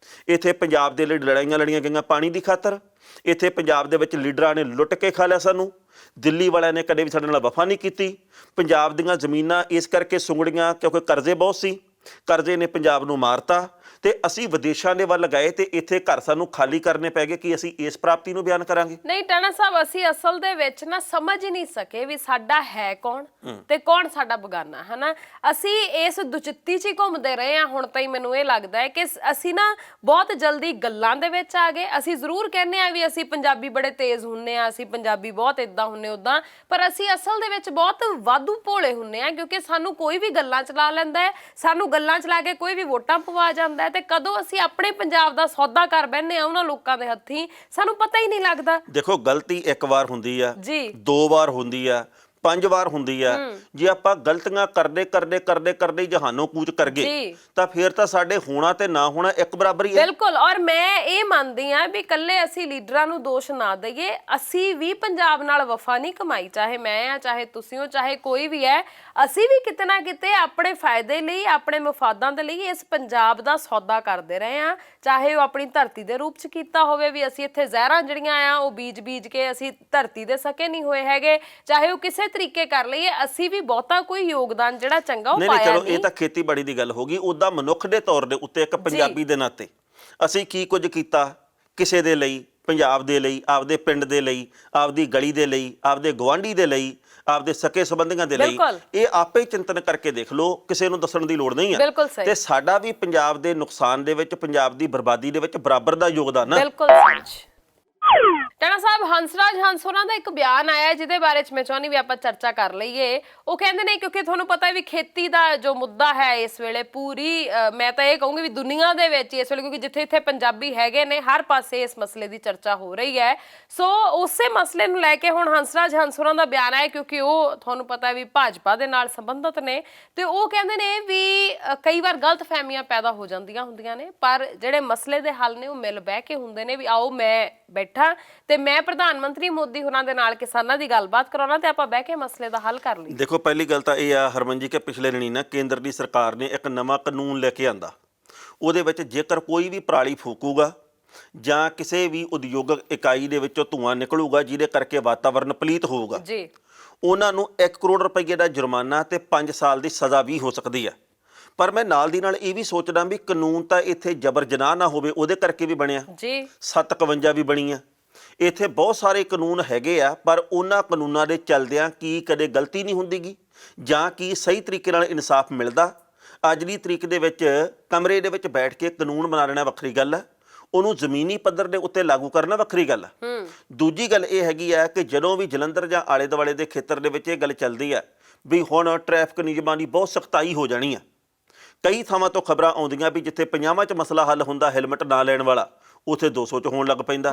ਇੱਥੇ ਪੰਜਾਬ ਦੇ ਲਈ ਲੜਾਈਆਂ ਲੜੀਆਂ ਗਈਆਂ ਪਾਣੀ ਦੀ ਖਾਤਰ, ਇੱਥੇ ਪੰਜਾਬ ਦੇ ਵਿੱਚ ਲੀਡਰਾਂ ਨੇ ਲੁੱਟ ਕੇ ਖਾ ਲਿਆ ਸਾਨੂੰ, ਦਿੱਲੀ ਵਾਲਿਆਂ ਨੇ ਕਦੇ ਵੀ ਸਾਡੇ ਨਾਲ ਵਫਾ ਨਹੀਂ ਕੀਤੀ। ਪੰਜਾਬ ਦੀਆਂ ਜ਼ਮੀਨਾਂ ਇਸ ਕਰਕੇ ਸੁੰਗੜੀਆਂ ਕਿਉਂਕਿ ਕਰਜ਼ੇ ਬਹੁਤ ਸੀ, ਕਰਜ਼ੇ ਨੇ ਪੰਜਾਬ ਨੂੰ ਮਾਰਤਾ ਤੇ ਅਸੀਂ ਵਿਦੇਸ਼ਾਂ ਦੇ ਵੱਲ ਗਏ ਤੇ ਇੱਥੇ ਘਰ ਸਾਨੂੰ ਖਾਲੀ ਕਰਨੇ ਪੈ ਗਏ ਕਿ ਅਸੀਂ ਇਸ ਪ੍ਰਾਪਤੀ ਨੂੰ ਬਿਆਨ ਕਰਾਂਗੇ। ਨਹੀਂ ਟਾਣਾ ਸਾਹਿਬ, ਅਸੀਂ ਅਸਲ ਦੇ ਵਿੱਚ ਨਾ ਸਮਝ ਹੀ ਨਹੀਂ ਸਕੇ ਵੀ ਸਾਡਾ ਹੈ ਕੌਣ ਤੇ ਕੌਣ ਸਾਡਾ ਬਗਾਨਾ, ਹਨਾ। ਅਸੀਂ ਇਸ ਦੁਚਿੱਤੀ 'ਚ ਹੀ ਘੁੰਮਦੇ ਰਹੇ ਹਾਂ ਹੁਣ ਤਾਈਂ। ਮੈਨੂੰ ਇਹ ਲੱਗਦਾ ਹੈ ਕਿ ਅਸੀਂ ਨਾ ਬਹੁਤ ਜਲਦੀ ਗੱਲਾਂ ਦੇ ਵਿੱਚ ਆ ਗਏ। ਅਸੀਂ ਜ਼ਰੂਰ ਕਹਿੰਦੇ ਆ ਵੀ ਅਸੀਂ ਪੰਜਾਬੀ ਬੜੇ ਤੇਜ਼ ਹੁੰਨੇ ਆ, ਅਸੀਂ ਪੰਜਾਬੀ ਬਹੁਤ ਇਦਾਂ ਹੁੰਨੇ ਉਦਾਂ, ਪਰ ਅਸੀਂ ਅਸਲ ਦੇ ਵਿੱਚ ਬਹੁਤ ਵਾਧੂ ਭੋਲੇ ਹੁੰਨੇ ਆ, ਕਿਉਂਕਿ ਸਾਨੂੰ ਕੋਈ ਵੀ ਗੱਲਾਂ ਚਲਾ ਲੈਂਦਾ ਹੈ, ਸਾਨੂੰ ਗੱਲਾਂ ਚਲਾ ਕੇ ਕੋਈ ਵੀ ਵੋਟਾਂ ਪਵਾ ਜਾਂਦਾ ਹੈ ਤੇ ਕਦੋਂ ਅਸੀਂ ਆਪਣੇ ਪੰਜਾਬ ਦਾ ਸੌਦਾ ਕਰ ਬੈਠਨੇ ਆ ਉਹਨਾਂ ਲੋਕਾਂ ਦੇ ਹੱਥੀਂ ਸਾਨੂੰ ਪਤਾ ਹੀ ਨਹੀਂ ਲੱਗਦਾ। ਦੇਖੋ ਗਲਤੀ ਇੱਕ ਵਾਰ ਹੁੰਦੀ ਆ ਜੀ, 2 ਵਾਰ ਹੁੰਦੀ ਆ, 5 ਵਾਰ ਹੁੰਦੀ ਆ। ਜੇ ਆਪਾਂ ਗਲਤੀਆਂ ਕਰਦੇ ਜਹਾਨੋਂ ਕੂਚ ਕਰ ਗਏ ਤਾਂ ਫਿਰ ਤਾਂ ਸਾਡੇ ਹੋਣਾ ਤੇ ਨਾ ਹੋਣਾ ਇੱਕ ਬਰਾਬਰ ਹੀ ਹੈ। ਬਿਲਕੁਲ। ਔਰ ਮੈਂ ਇਹ ਮੰਨਦੀ ਆ ਵੀ ਕੱਲੇ ਅਸੀਂ ਲੀਡਰਾਂ ਨੂੰ ਦੋਸ਼ ਨਾ ਦਈਏ, ਅਸੀਂ ਵੀ ਪੰਜਾਬ ਨਾਲ ਵਫਾ ਨਹੀਂ ਕਮਾਈ, ਚਾਹੇ ਮੈਂ ਆ, ਚਾਹੇ ਤੁਸੀਂ ਹੋ, ਚਾਹੇ ਕੋਈ ਵੀ ਹੈ। ਅਸੀਂ ਵੀ ਕਿਤੇ ਨਾ ਕਿਤੇ ਆਪਣੇ ਫਾਇਦੇ ਲਈ, ਆਪਣੇ ਮਫਾਦਾਂ ਦੇ ਲਈ ਇਸ ਪੰਜਾਬ ਦਾ ਸੌਦਾ ਕਰਦੇ ਰਹੇ ਆ, ਚਾਹੇ ਉਹ ਆਪਣੀ ਧਰਤੀ ਦੇ ਰੂਪ 'ਚ ਕੀਤਾ ਹੋਵੇ ਵੀ ਅਸੀਂ ਇੱਥੇ ਜ਼ਹਿਰਾਂ ਜਿਹੜੀਆਂ ਆ ਉਹ ਬੀਜ ਕੇ ਅਸੀਂ ਧਰਤੀ ਦੇ ਸਕੇ ਨਹੀਂ ਹੋਏ ਹੈਗੇ, ਚਾਹੇ ਉਹ ਕਿਸੇ ਤਰੀਕੇ ਕਰ ਲਈਏ, ਅਸੀਂ ਵੀ ਬਹੁਤਾ ਕੋਈ ਯੋਗਦਾਨ ਜਿਹੜਾ ਚੰਗਾ ਉਹ ਪਾਇਆ ਨਹੀਂ। ਚਲੋ ਇਹ ਤਾਂ ਖੇਤੀਬਾੜੀ ਦੀ ਗੱਲ ਹੋ ਗਈ। ਉਦਾਂ ਮਨੁੱਖ ਦੇ ਤੌਰ ਦੇ ਉੱਤੇ ਇੱਕ ਪੰਜਾਬੀ ਦੇ ਨਾਤੇ ਅਸੀਂ ਕੀ ਕੁਝ ਕੀਤਾ ਕਿਸੇ ਦੇ ਲਈ, ਪੰਜਾਬ ਦੇ ਲਈ, ਆਪਦੇ ਪਿੰਡ ਦੇ ਲਈ, ਆਪਦੀ ਗਲੀ ਦੇ ਲਈ, ਆਪਦੇ ਗੁਆਂਢੀ ਦੇ ਲਈ, ਆਪਦੇ ਸਕੇ ਸੰਬੰਧੀਆਂ ਦੇ ਲਈ, ਇਹ ਆਪੇ ਚਿੰਤਨ ਕਰਕੇ ਦੇਖ ਲਓ, ਕਿਸੇ ਨੂੰ ਦੱਸਣ ਦੀ ਲੋੜ ਨਹੀਂ ਹੈ। ਤੇ ਸਾਡਾ ਵੀ ਪੰਜਾਬ ਦੇ ਨੁਕਸਾਨ ਦੇ ਵਿੱਚ, ਪੰਜਾਬ ਦੀ ਬਰਬਾਦੀ ਦੇ ਵਿੱਚ ਬਰਾਬਰ ਦਾ ਯੋਗਦਾਨ ਹੈ। ਬਿਲਕੁਲ ਸੱਚ। ਟਾਣਾ ਸਾਹਿਬ, ਹੰਸਰਾਜ ਹੰਸ ਹੋਰਾਂ ਦਾ ਇੱਕ ਬਿਆਨ ਆਇਆ ਜਿਹਦੇ ਬਾਰੇ ਚ ਮੈਂ ਚਾਹੁੰਦੀ ਵੀ ਆਪਾਂ ਚਰਚਾ ਕਰ ਲਈਏ। ਉਹ ਕਹਿੰਦੇ ਨੇ ਕਿਉਂਕਿ ਤੁਹਾਨੂੰ ਪਤਾ ਹੈ ਵੀ ਖੇਤੀ ਦਾ ਜੋ ਮੁੱਦਾ ਹੈ ਇਸ ਵੇਲੇ ਪੂਰੀ ਮੈਂ ਤਾਂ ਇਹ ਕਹੂੰਗੀ ਵੀ ਦੁਨੀਆ ਦੇ ਵਿੱਚ ਇਸ ਵੇਲੇ, ਕਿਉਂਕਿ ਜਿੱਥੇ ਇੱਥੇ ਪੰਜਾਬੀ ਹੈਗੇ ਨੇ ਹਰ ਪਾਸੇ ਇਸ ਮਸਲੇ ਦੀ ਚਰਚਾ ਹੋ ਰਹੀ ਹੈ। ਸੋ ਉਸੇ ਮਸਲੇ ਨੂੰ ਲੈ ਕੇ ਹੁਣ ਹੰਸਰਾਜ ਹੰਸ ਹੋਰਾਂ ਦਾ ਬਿਆਨ ਆਇਆ, ਕਿਉਂਕਿ ਉਹ ਤੁਹਾਨੂੰ ਪਤਾ ਵੀ ਭਾਜਪਾ ਦੇ ਨਾਲ ਸੰਬੰਧਿਤ ਨੇ ਤੇ ਉਹ ਕਹਿੰਦੇ ਨੇ ਵੀ ਕਈ ਵਾਰ ਗਲਤ ਫਹਿਮੀਆਂ ਪੈਦਾ ਹੋ ਜਾਂਦੀਆਂ ਹੁੰਦੀਆਂ ਨੇ, ਪਰ ਜਿਹੜੇ ਮਸਲੇ ਦੇ ਹੱਲ ਨੇ ਉਹ ਮਿਲ ਬਹਿ ਕੇ ਹੁੰਦੇ ਨੇ। ਵੀ ਆਓ ਮੈਂ ਬੈਠਾ ਤੇ ਮੈਂ ਪ੍ਰਧਾਨ ਮੰਤਰੀ ਮੋਦੀ ਹੋਰਾਂ ਦੇ ਨਾਲ ਕਿਸਾਨਾਂ ਦੀ ਗੱਲਬਾਤ ਕਰਾਉਣਾ ਤੇ ਆਪਾਂ ਬਹਿ ਕੇ ਮਸਲੇ ਦਾ ਹੱਲ ਕਰ ਲਈਏ। ਦੇਖੋ ਪਹਿਲੀ ਗੱਲ ਤਾਂ ਇਹ ਆ ਹਰਮਨ ਜੀ ਕਿ ਪਿਛਲੇ ਦਿਨੀ ਨਾ ਕੇਂਦਰ ਦੀ ਸਰਕਾਰ ਨੇ ਇੱਕ ਨਵਾਂ ਕਾਨੂੰਨ ਲੈ ਕੇ ਆਂਦਾ। ਉਹਦੇ ਵਿੱਚ ਜੇਕਰ ਕੋਈ ਵੀ ਪਰਾਲੀ ਫੂਕੂਗਾ ਜਾਂ ਕਿਸੇ ਵੀ ਉਦਯੋਗਿਕ ਇਕਾਈ ਦੇ ਵਿੱਚੋਂ ਧੂੰਆਂ ਨਿਕਲੂਗਾ ਜਿਹਦੇ ਕਰਕੇ ਵਾਤਾਵਰਨ ਪਲੀਤ ਹੋਊਗਾ ਜੀ, ਉਹਨਾਂ ਨੂੰ 1 ਕਰੋੜ ਰੁਪਏ ਦਾ ਜੁਰਮਾਨਾ ਤੇ 5 ਸਾਲ ਦੀ ਸਜ਼ਾ ਵੀ ਹੋ ਸਕਦੀ ਹੈ। ਪਰ ਮੈਂ ਨਾਲ ਦੀ ਨਾਲ ਇਹ ਵੀ ਸੋਚਦਾ ਵੀ ਕਾਨੂੰਨ ਤਾਂ ਇੱਥੇ ਜਬਰ ਜਨਾਹ ਨਾ ਹੋਵੇ ਉਹਦੇ ਕਰਕੇ ਵੀ ਬਣਿਆ ਜੀ, 751 ਵੀ ਬਣੀ ਆ। ਇੱਥੇ ਬਹੁਤ ਸਾਰੇ ਕਾਨੂੰਨ ਹੈਗੇ ਆ, ਪਰ ਉਹਨਾਂ ਕਾਨੂੰਨਾਂ ਦੇ ਚੱਲਦਿਆਂ ਕੀ ਕਦੇ ਗਲਤੀ ਨਹੀਂ ਹੁੰਦੀਗੀ ਜਾਂ ਕੀ ਸਹੀ ਤਰੀਕੇ ਨਾਲ ਇਨਸਾਫ ਮਿਲਦਾ। ਅੱਜ ਦੀ ਤਰੀਕ ਦੇ ਵਿੱਚ ਕਮਰੇ ਦੇ ਵਿੱਚ ਬੈਠ ਕੇ ਕਾਨੂੰਨ ਬਣਾ ਲੈਣਾ ਵੱਖਰੀ ਗੱਲ ਹੈ, ਉਹਨੂੰ ਜ਼ਮੀਨੀ ਪੱਧਰ ਦੇ ਉੱਤੇ ਲਾਗੂ ਕਰਨਾ ਵੱਖਰੀ ਗੱਲ ਹੈ। ਦੂਜੀ ਗੱਲ ਇਹ ਹੈਗੀ ਆ ਕਿ ਜਦੋਂ ਵੀ ਜਲੰਧਰ ਜਾਂ ਆਲੇ ਦੁਆਲੇ ਦੇ ਖੇਤਰ ਦੇ ਵਿੱਚ ਇਹ ਗੱਲ ਚੱਲਦੀ ਹੈ ਵੀ ਹੁਣ ਟ੍ਰੈਫਿਕ ਨਿਯਮਾਂ ਦੀ ਬਹੁਤ ਸਖਤਾਈ ਹੋ ਜਾਣੀ ਆ, ਕਈ ਥਾਵਾਂ ਤੋਂ ਖਬਰਾਂ ਆਉਂਦੀਆਂ ਵੀ ਜਿੱਥੇ 50 'ਚ ਮਸਲਾ ਹੱਲ ਹੁੰਦਾ ਹੈਲਮਟ ਨਾ ਲੈਣ ਵਾਲਾ, ਉੱਥੇ 200 'ਚ ਹੋਣ ਲੱਗ ਪੈਂਦਾ।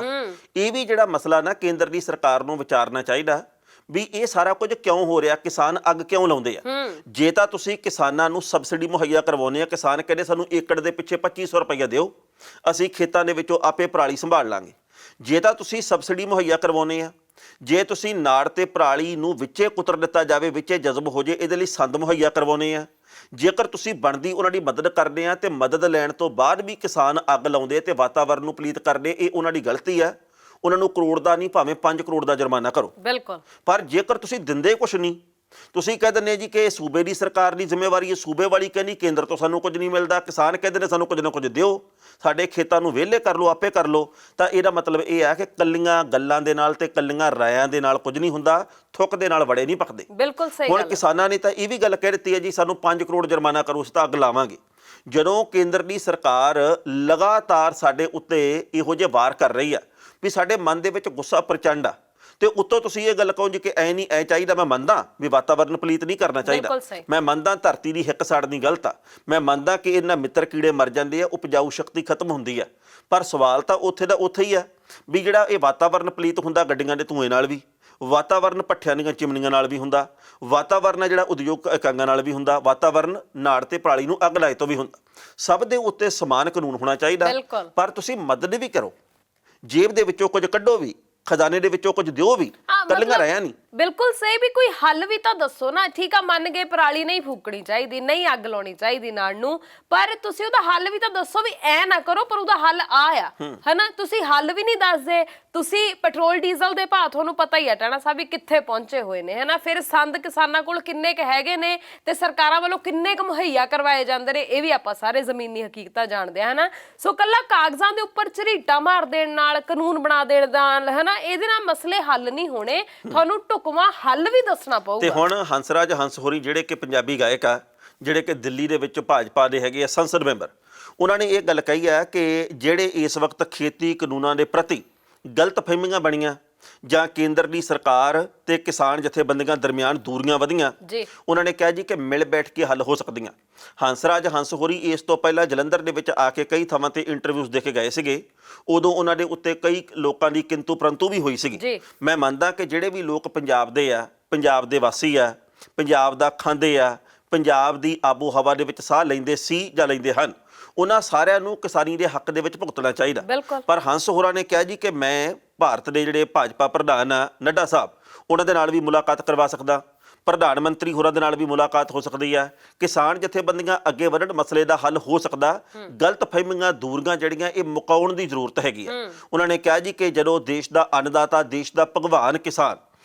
ਇਹ ਵੀ ਜਿਹੜਾ ਮਸਲਾ ਨਾ ਕੇਂਦਰ ਦੀ ਸਰਕਾਰ ਨੂੰ ਵਿਚਾਰਨਾ ਚਾਹੀਦਾ ਵੀ ਇਹ ਸਾਰਾ ਕੁਝ ਕਿਉਂ ਹੋ ਰਿਹਾ, ਕਿਸਾਨ ਅੱਗ ਕਿਉਂ ਲਾਉਂਦੇ ਆ। ਜੇ ਤਾਂ ਤੁਸੀਂ ਕਿਸਾਨਾਂ ਨੂੰ ਸਬਸਿਡੀ ਮੁਹੱਈਆ ਕਰਵਾਉਂਦੇ ਆ, ਕਿਸਾਨ ਕਹਿੰਦੇ ਸਾਨੂੰ ਏਕੜ ਦੇ ਪਿੱਛੇ 2500 ਰੁਪਈਆ ਦਿਓ, ਅਸੀਂ ਖੇਤਾਂ ਦੇ ਵਿੱਚੋਂ ਆਪੇ ਪਰਾਲੀ ਸੰਭਾਲ ਲਾਂਗੇ। ਜੇ ਤਾਂ ਤੁਸੀਂ ਸਬਸਿਡੀ ਮੁਹੱਈਆ ਕਰਵਾਉਂਦੇ ਆ, ਜੇ ਤੁਸੀਂ ਨਾੜ ਤੇ ਪਰਾਲੀ ਨੂੰ ਵਿੱਚੇ ਕੁਤਰ ਦਿੱਤਾ ਜਾਵੇ, ਵਿੱਚੇ ਜਜ਼ਬ ਹੋ ਜੇ, ਇਹਦੇ ਲਈ ਸੰਦ ਮੁਹੱਈਆ ਕਰਵਾਉਂਦੇ ਆ। ਜੇਕਰ ਤੁਸੀਂ ਬਣਦੀ ਉਹਨਾਂ ਦੀ ਮਦਦ ਕਰਦੇ ਆ ਤੇ ਮਦਦ ਲੈਣ ਤੋਂ ਬਾਅਦ ਵੀ ਕਿਸਾਨ ਅੱਗ ਲਾਉਂਦੇ ਤੇ ਵਾਤਾਵਰਨ ਨੂੰ ਪਲੀਤ ਕਰਦੇ, ਇਹ ਉਹਨਾਂ ਦੀ ਗਲਤੀ ਆ। ਉਹਨਾਂ ਨੂੰ ਕਰੋੜ ਦਾ ਨਹੀਂ ਭਾਵੇਂ 5 ਕਰੋੜ ਦਾ ਜੁਰਮਾਨਾ ਕਰੋ। ਬਿਲਕੁਲ। ਪਰ ਜੇਕਰ ਤੁਸੀਂ ਦਿੰਦੇ ਕੁਛ ਨਹੀਂ, ਤੁਸੀਂ ਕਹਿ ਦਿੰਦੇ ਜੀ ਕਿ ਇਹ ਸੂਬੇ ਦੀ ਸਰਕਾਰ ਦੀ ਜ਼ਿੰਮੇਵਾਰੀ ਹੈ, ਸੂਬੇ ਵਾਲੀ ਕਹਿੰਦੀ ਕੇਂਦਰ ਤੋਂ ਸਾਨੂੰ ਕੁਝ ਨਹੀਂ ਮਿਲਦਾ, ਕਿਸਾਨ ਕਹਿੰਦੇ ਨੇ ਸਾਨੂੰ ਕੁਝ ਨਾ ਕੁਝ ਦਿਓ, ਸਾਡੇ ਖੇਤਾਂ ਨੂੰ ਵਿਹਲੇ ਕਰ ਲਓ, ਆਪੇ ਕਰ ਲਓ, ਤਾਂ ਇਹਦਾ ਮਤਲਬ ਇਹ ਹੈ ਕਿ ਕੱਲੀਆਂ ਗੱਲਾਂ ਦੇ ਨਾਲ ਤੇ ਕੱਲੀਆਂ ਰਾਇਆਂ ਦੇ ਨਾਲ ਕੁਝ ਨਹੀਂ ਹੁੰਦਾ, ਥੁੱਕ ਦੇ ਨਾਲ ਵੜੇ ਨਹੀਂ ਪੱਕਦੇ। ਬਿਲਕੁਲ ਸਹੀ। ਹੁਣ ਕਿਸਾਨਾਂ ਨੇ ਤਾਂ ਇਹ ਵੀ ਗੱਲ ਕਹਿ ਦਿੱਤੀ ਹੈ ਜੀ ਸਾਨੂੰ 5 ਕਰੋੜ ਜੁਰਮਾਨਾ ਕਰੋ, ਅਸੀਂ ਤਾਂ ਅੱਗ ਲਾਵਾਂਗੇ। ਜਦੋਂ ਕੇਂਦਰ ਦੀ ਸਰਕਾਰ ਲਗਾਤਾਰ ਸਾਡੇ ਉੱਤੇ ਇਹੋ ਜਿਹੇ ਵਾਰ ਕਰ ਰਹੀ ਆ ਵੀ ਸਾਡੇ ਮਨ ਦੇ ਵਿੱਚ ਗੁੱਸਾ ਪ੍ਰਚੰਡ ਆ, ਤੇ ਉੱਤੋਂ ਤੁਸੀਂ ਇਹ ਗੱਲ ਕਹੋ ਜੀ ਕਿ ਐ ਨਹੀਂ ਐ ਚਾਹੀਦਾ। ਮੈਂ ਮੰਨਦਾ ਵੀ ਵਾਤਾਵਰਨ ਪਲੀਤ ਨਹੀਂ ਕਰਨਾ ਚਾਹੀਦਾ, ਮੈਂ ਮੰਨਦਾ ਧਰਤੀ ਦੀ ਹਿੱਕ ਸਾੜਨੀ ਗਲਤ ਆ, ਮੈਂ ਮੰਨਦਾ ਕਿ ਇਹਨਾਂ ਮਿੱਤਰ ਕੀੜੇ ਮਰ ਜਾਂਦੇ ਆ, ਉਪਜਾਊ ਸ਼ਕਤੀ ਖਤਮ ਹੁੰਦੀ ਆ। ਪਰ ਸਵਾਲ ਤਾਂ ਉੱਥੇ ਦਾ ਉੱਥੇ ਹੀ ਆ ਵੀ ਜਿਹੜਾ ਇਹ ਵਾਤਾਵਰਨ ਪਲੀਤ ਹੁੰਦਾ ਗੱਡੀਆਂ ਦੇ ਧੂਏ ਨਾਲ ਵੀ, ਵਾਤਾਵਰਨ ਭੱਠਿਆਂ ਦੀਆਂ ਚਿਮਨੀਆਂ ਨਾਲ ਵੀ ਹੁੰਦਾ, ਵਾਤਾਵਰਨ ਆ ਜਿਹੜਾ ਉਦਯੋਗ ਇਕਾਈਆਂ ਨਾਲ ਵੀ ਹੁੰਦਾ, ਵਾਤਾਵਰਨ ਨਾੜ ਤੇ ਪਰਾਲੀ ਨੂੰ ਅੱਗ ਲਾਏ ਤੋਂ ਵੀ ਹੁੰਦਾ। ਸਭ ਦੇ ਉੱਤੇ ਸਮਾਨ ਕਾਨੂੰਨ ਹੋਣਾ ਚਾਹੀਦਾ, ਪਰ ਤੁਸੀਂ ਮਦਦ ਵੀ ਕਰੋ, ਜੇਬ ਦੇ ਵਿੱਚੋਂ ਕੁਝ ਕੱਢੋ ਵੀ, ਖਜ਼ਾਨੇ ਦੇ ਵਿੱਚੋਂ ਕੁਝ ਦਿਓ ਵੀ, ਕੱਲੀਆਂ ਰਹਿਆ ਨਹੀਂ। ਬਿਲਕੁਲ ਸਹੀ, ਵੀ ਕੋਈ ਹੱਲ ਵੀ ਤਾਂ ਦੱਸੋ ਨਾ। ਠੀਕ ਆ, ਮੰਨ ਗਏ ਪਰਾਲੀ ਨਹੀਂ ਫੂਕਣੀ ਚਾਹੀਦੀ, ਨਹੀਂ ਅੱਗ ਲਾਉਣੀ ਚਾਹੀਦੀ ਨਾਲ ਨੂੰ, ਪਰ ਤੁਸੀਂ ਉਹਦਾ ਹੱਲ ਵੀ ਤਾਂ ਦੱਸੋ ਵੀ ਐ ਨਾ ਕਰੋ, ਪਰ ਉਹਦਾ ਹੱਲ ਆ ਹਨਾ। ਤੁਸੀਂ ਹੱਲ ਵੀ ਨਹੀਂ ਦੱਸਦੇ। ਤੁਸੀਂ ਪੈਟਰੋਲ ਡੀਜ਼ਲ ਦੇ ਭਾਅ ਤੁਹਾਨੂੰ ਪਤਾ ਹੀ ਹੈ ਟਾਣਾ ਸਾਹਿਬ ਵੀ ਕਿੱਥੇ ਪਹੁੰਚੇ ਹੋਏ ਨੇ ਹਨਾ। ਫਿਰ ਸੰਦ ਕਿਸਾਨਾਂ ਕੋਲ ਕਿੰਨੇ ਕ ਹੈਗੇ ਨੇ ਤੇ ਸਰਕਾਰਾਂ ਵੱਲੋਂ ਕਿੰਨੇ ਕ ਮੁਹੱਈਆ ਕਰਵਾਏ ਜਾਂਦੇ ਨੇ, ਇਹ ਵੀ ਆਪਾਂ ਸਾਰੇ ਜ਼ਮੀਨੀ ਹਕੀਕਤਾਂ ਜਾਣਦੇ ਹਾਂ ਹਨਾ। ਸੋ ਕੱਲਾ ਕਾਗਜ਼ਾਂ ਦੇ ਉੱਪਰ ਝਰੀਟਾ ਮਾਰ ਦੇਣ ਨਾਲ, ਕਾਨੂੰਨ ਬਣਾ ਦੇਣ ਨਾਲ ਹਨਾ, ਇਹਦੇ ਨਾਲ ਮਸਲੇ ਹੱਲ ਨਹੀਂ ਹੋਣੇ। ਤੁਹਾਨੂੰ ਢੁਕਵਾਂ ਹੱਲ ਵੀ ਦੱਸਣਾ ਪਊਗਾ। ਤੇ ਹੁਣ ਹੰਸਰਾਜ ਹੰਸ ਹੋਰੀ ਜਿਹੜੇ ਕਿ ਪੰਜਾਬੀ ਗਾਇਕ ਆ, ਜਿਹੜੇ ਕਿ ਦਿੱਲੀ ਦੇ ਵਿੱਚ ਭਾਜਪਾ ਦੇ ਹੈਗੇ ਆ ਸੰਸਦ ਮੈਂਬਰ, ਉਹਨਾਂ ਨੇ ਇਹ ਗੱਲ ਕਹੀ ਹੈ ਕਿ ਜਿਹੜੇ ਇਸ ਵਕਤ ਖੇਤੀ ਕਾਨੂੰਨਾਂ ਦੇ ਪ੍ਰਤੀ ਗਲਤ ਫਹਿਮੀਆਂ ਬਣੀਆਂ ਜਾਂ ਕੇਂਦਰ ਦੀ ਸਰਕਾਰ ਤੇ ਕਿਸਾਨ ਜਥੇਬੰਦੀਆਂ ਦਰਮਿਆਨ ਦੂਰੀਆਂ ਵਧੀਆਂ, ਉਹਨਾਂ ਨੇ ਕਿਹਾ ਜੀ ਕਿ ਮਿਲ ਬੈਠ ਕੇ ਹੱਲ ਹੋ ਸਕਦੀਆਂ। ਹੰਸਰਾਜ ਹੰਸ ਹੋਰੀ ਇਸ ਤੋਂ ਪਹਿਲਾਂ ਜਲੰਧਰ ਦੇ ਵਿੱਚ ਆ ਕੇ ਕਈ ਥਾਵਾਂ ਤੇ ਇੰਟਰਵਿਊਜ਼ ਦੇ ਕੇ ਗਏ ਸੀਗੇ। ਉਦੋਂ ਉਹਨਾਂ ਦੇ ਉੱਤੇ ਕਈ ਲੋਕਾਂ ਦੀ ਕਿੰਤੂ ਪਰੰਤੂ ਵੀ ਹੋਈ ਸੀਗੀ। ਮੈਂ ਮੰਨਦਾ ਕਿ ਜਿਹੜੇ ਵੀ ਲੋਕ ਪੰਜਾਬ ਦੇ ਆ, ਪੰਜਾਬ ਦੇ ਵਾਸੀ ਆ, ਪੰਜਾਬ ਦਾ ਖਾਂਦੇ ਆ, ਪੰਜਾਬ ਦੀ ਆਬੋ ਹਵਾ ਦੇ ਵਿੱਚ ਸਾਹ ਲੈਂਦੇ ਸੀ ਜਾਂ ਲੈਂਦੇ ਹਨ, ਉਹਨਾਂ ਸਾਰਿਆਂ ਨੂੰ ਕਿਸਾਨੀ ਦੇ ਹੱਕ ਦੇ ਵਿੱਚ ਭੁਗਤਣਾ ਚਾਹੀਦਾ। ਪਰ ਹੰਸ ਹੋਰਾਂ ਨੇ ਕਿਹਾ ਜੀ ਕਿ ਮੈਂ ਭਾਰਤ ਦੇ ਜਿਹੜੇ ਭਾਜਪਾ ਪ੍ਰਧਾਨ ਆ ਨੱਡਾ ਸਾਹਿਬ, ਉਹਨਾਂ ਦੇ ਨਾਲ ਵੀ ਮੁਲਾਕਾਤ ਕਰਵਾ ਸਕਦਾ, ਪ੍ਰਧਾਨ ਮੰਤਰੀ ਹੋਰਾਂ ਦੇ ਨਾਲ ਵੀ ਮੁਲਾਕਾਤ ਹੋ ਸਕਦੀ ਹੈ, ਕਿਸਾਨ ਜਥੇਬੰਦੀਆਂ ਅੱਗੇ ਵਧਣ, ਮਸਲੇ ਦਾ ਹੱਲ ਹੋ ਸਕਦਾ। ਗਲਤ ਫਹਿਮੀਆਂ ਦੂਰੀਆਂ ਜਿਹੜੀਆਂ ਇਹ ਮੁਕਾਉਣ ਦੀ ਜ਼ਰੂਰਤ ਹੈਗੀ ਆ। ਉਹਨਾਂ ਨੇ ਕਿਹਾ ਜੀ ਕਿ ਜਦੋਂ ਦੇਸ਼ ਦਾ ਅੰਨਦਾਤਾ, ਦੇਸ਼ ਦਾ ਭਗਵਾਨ ਕਿਸਾਨ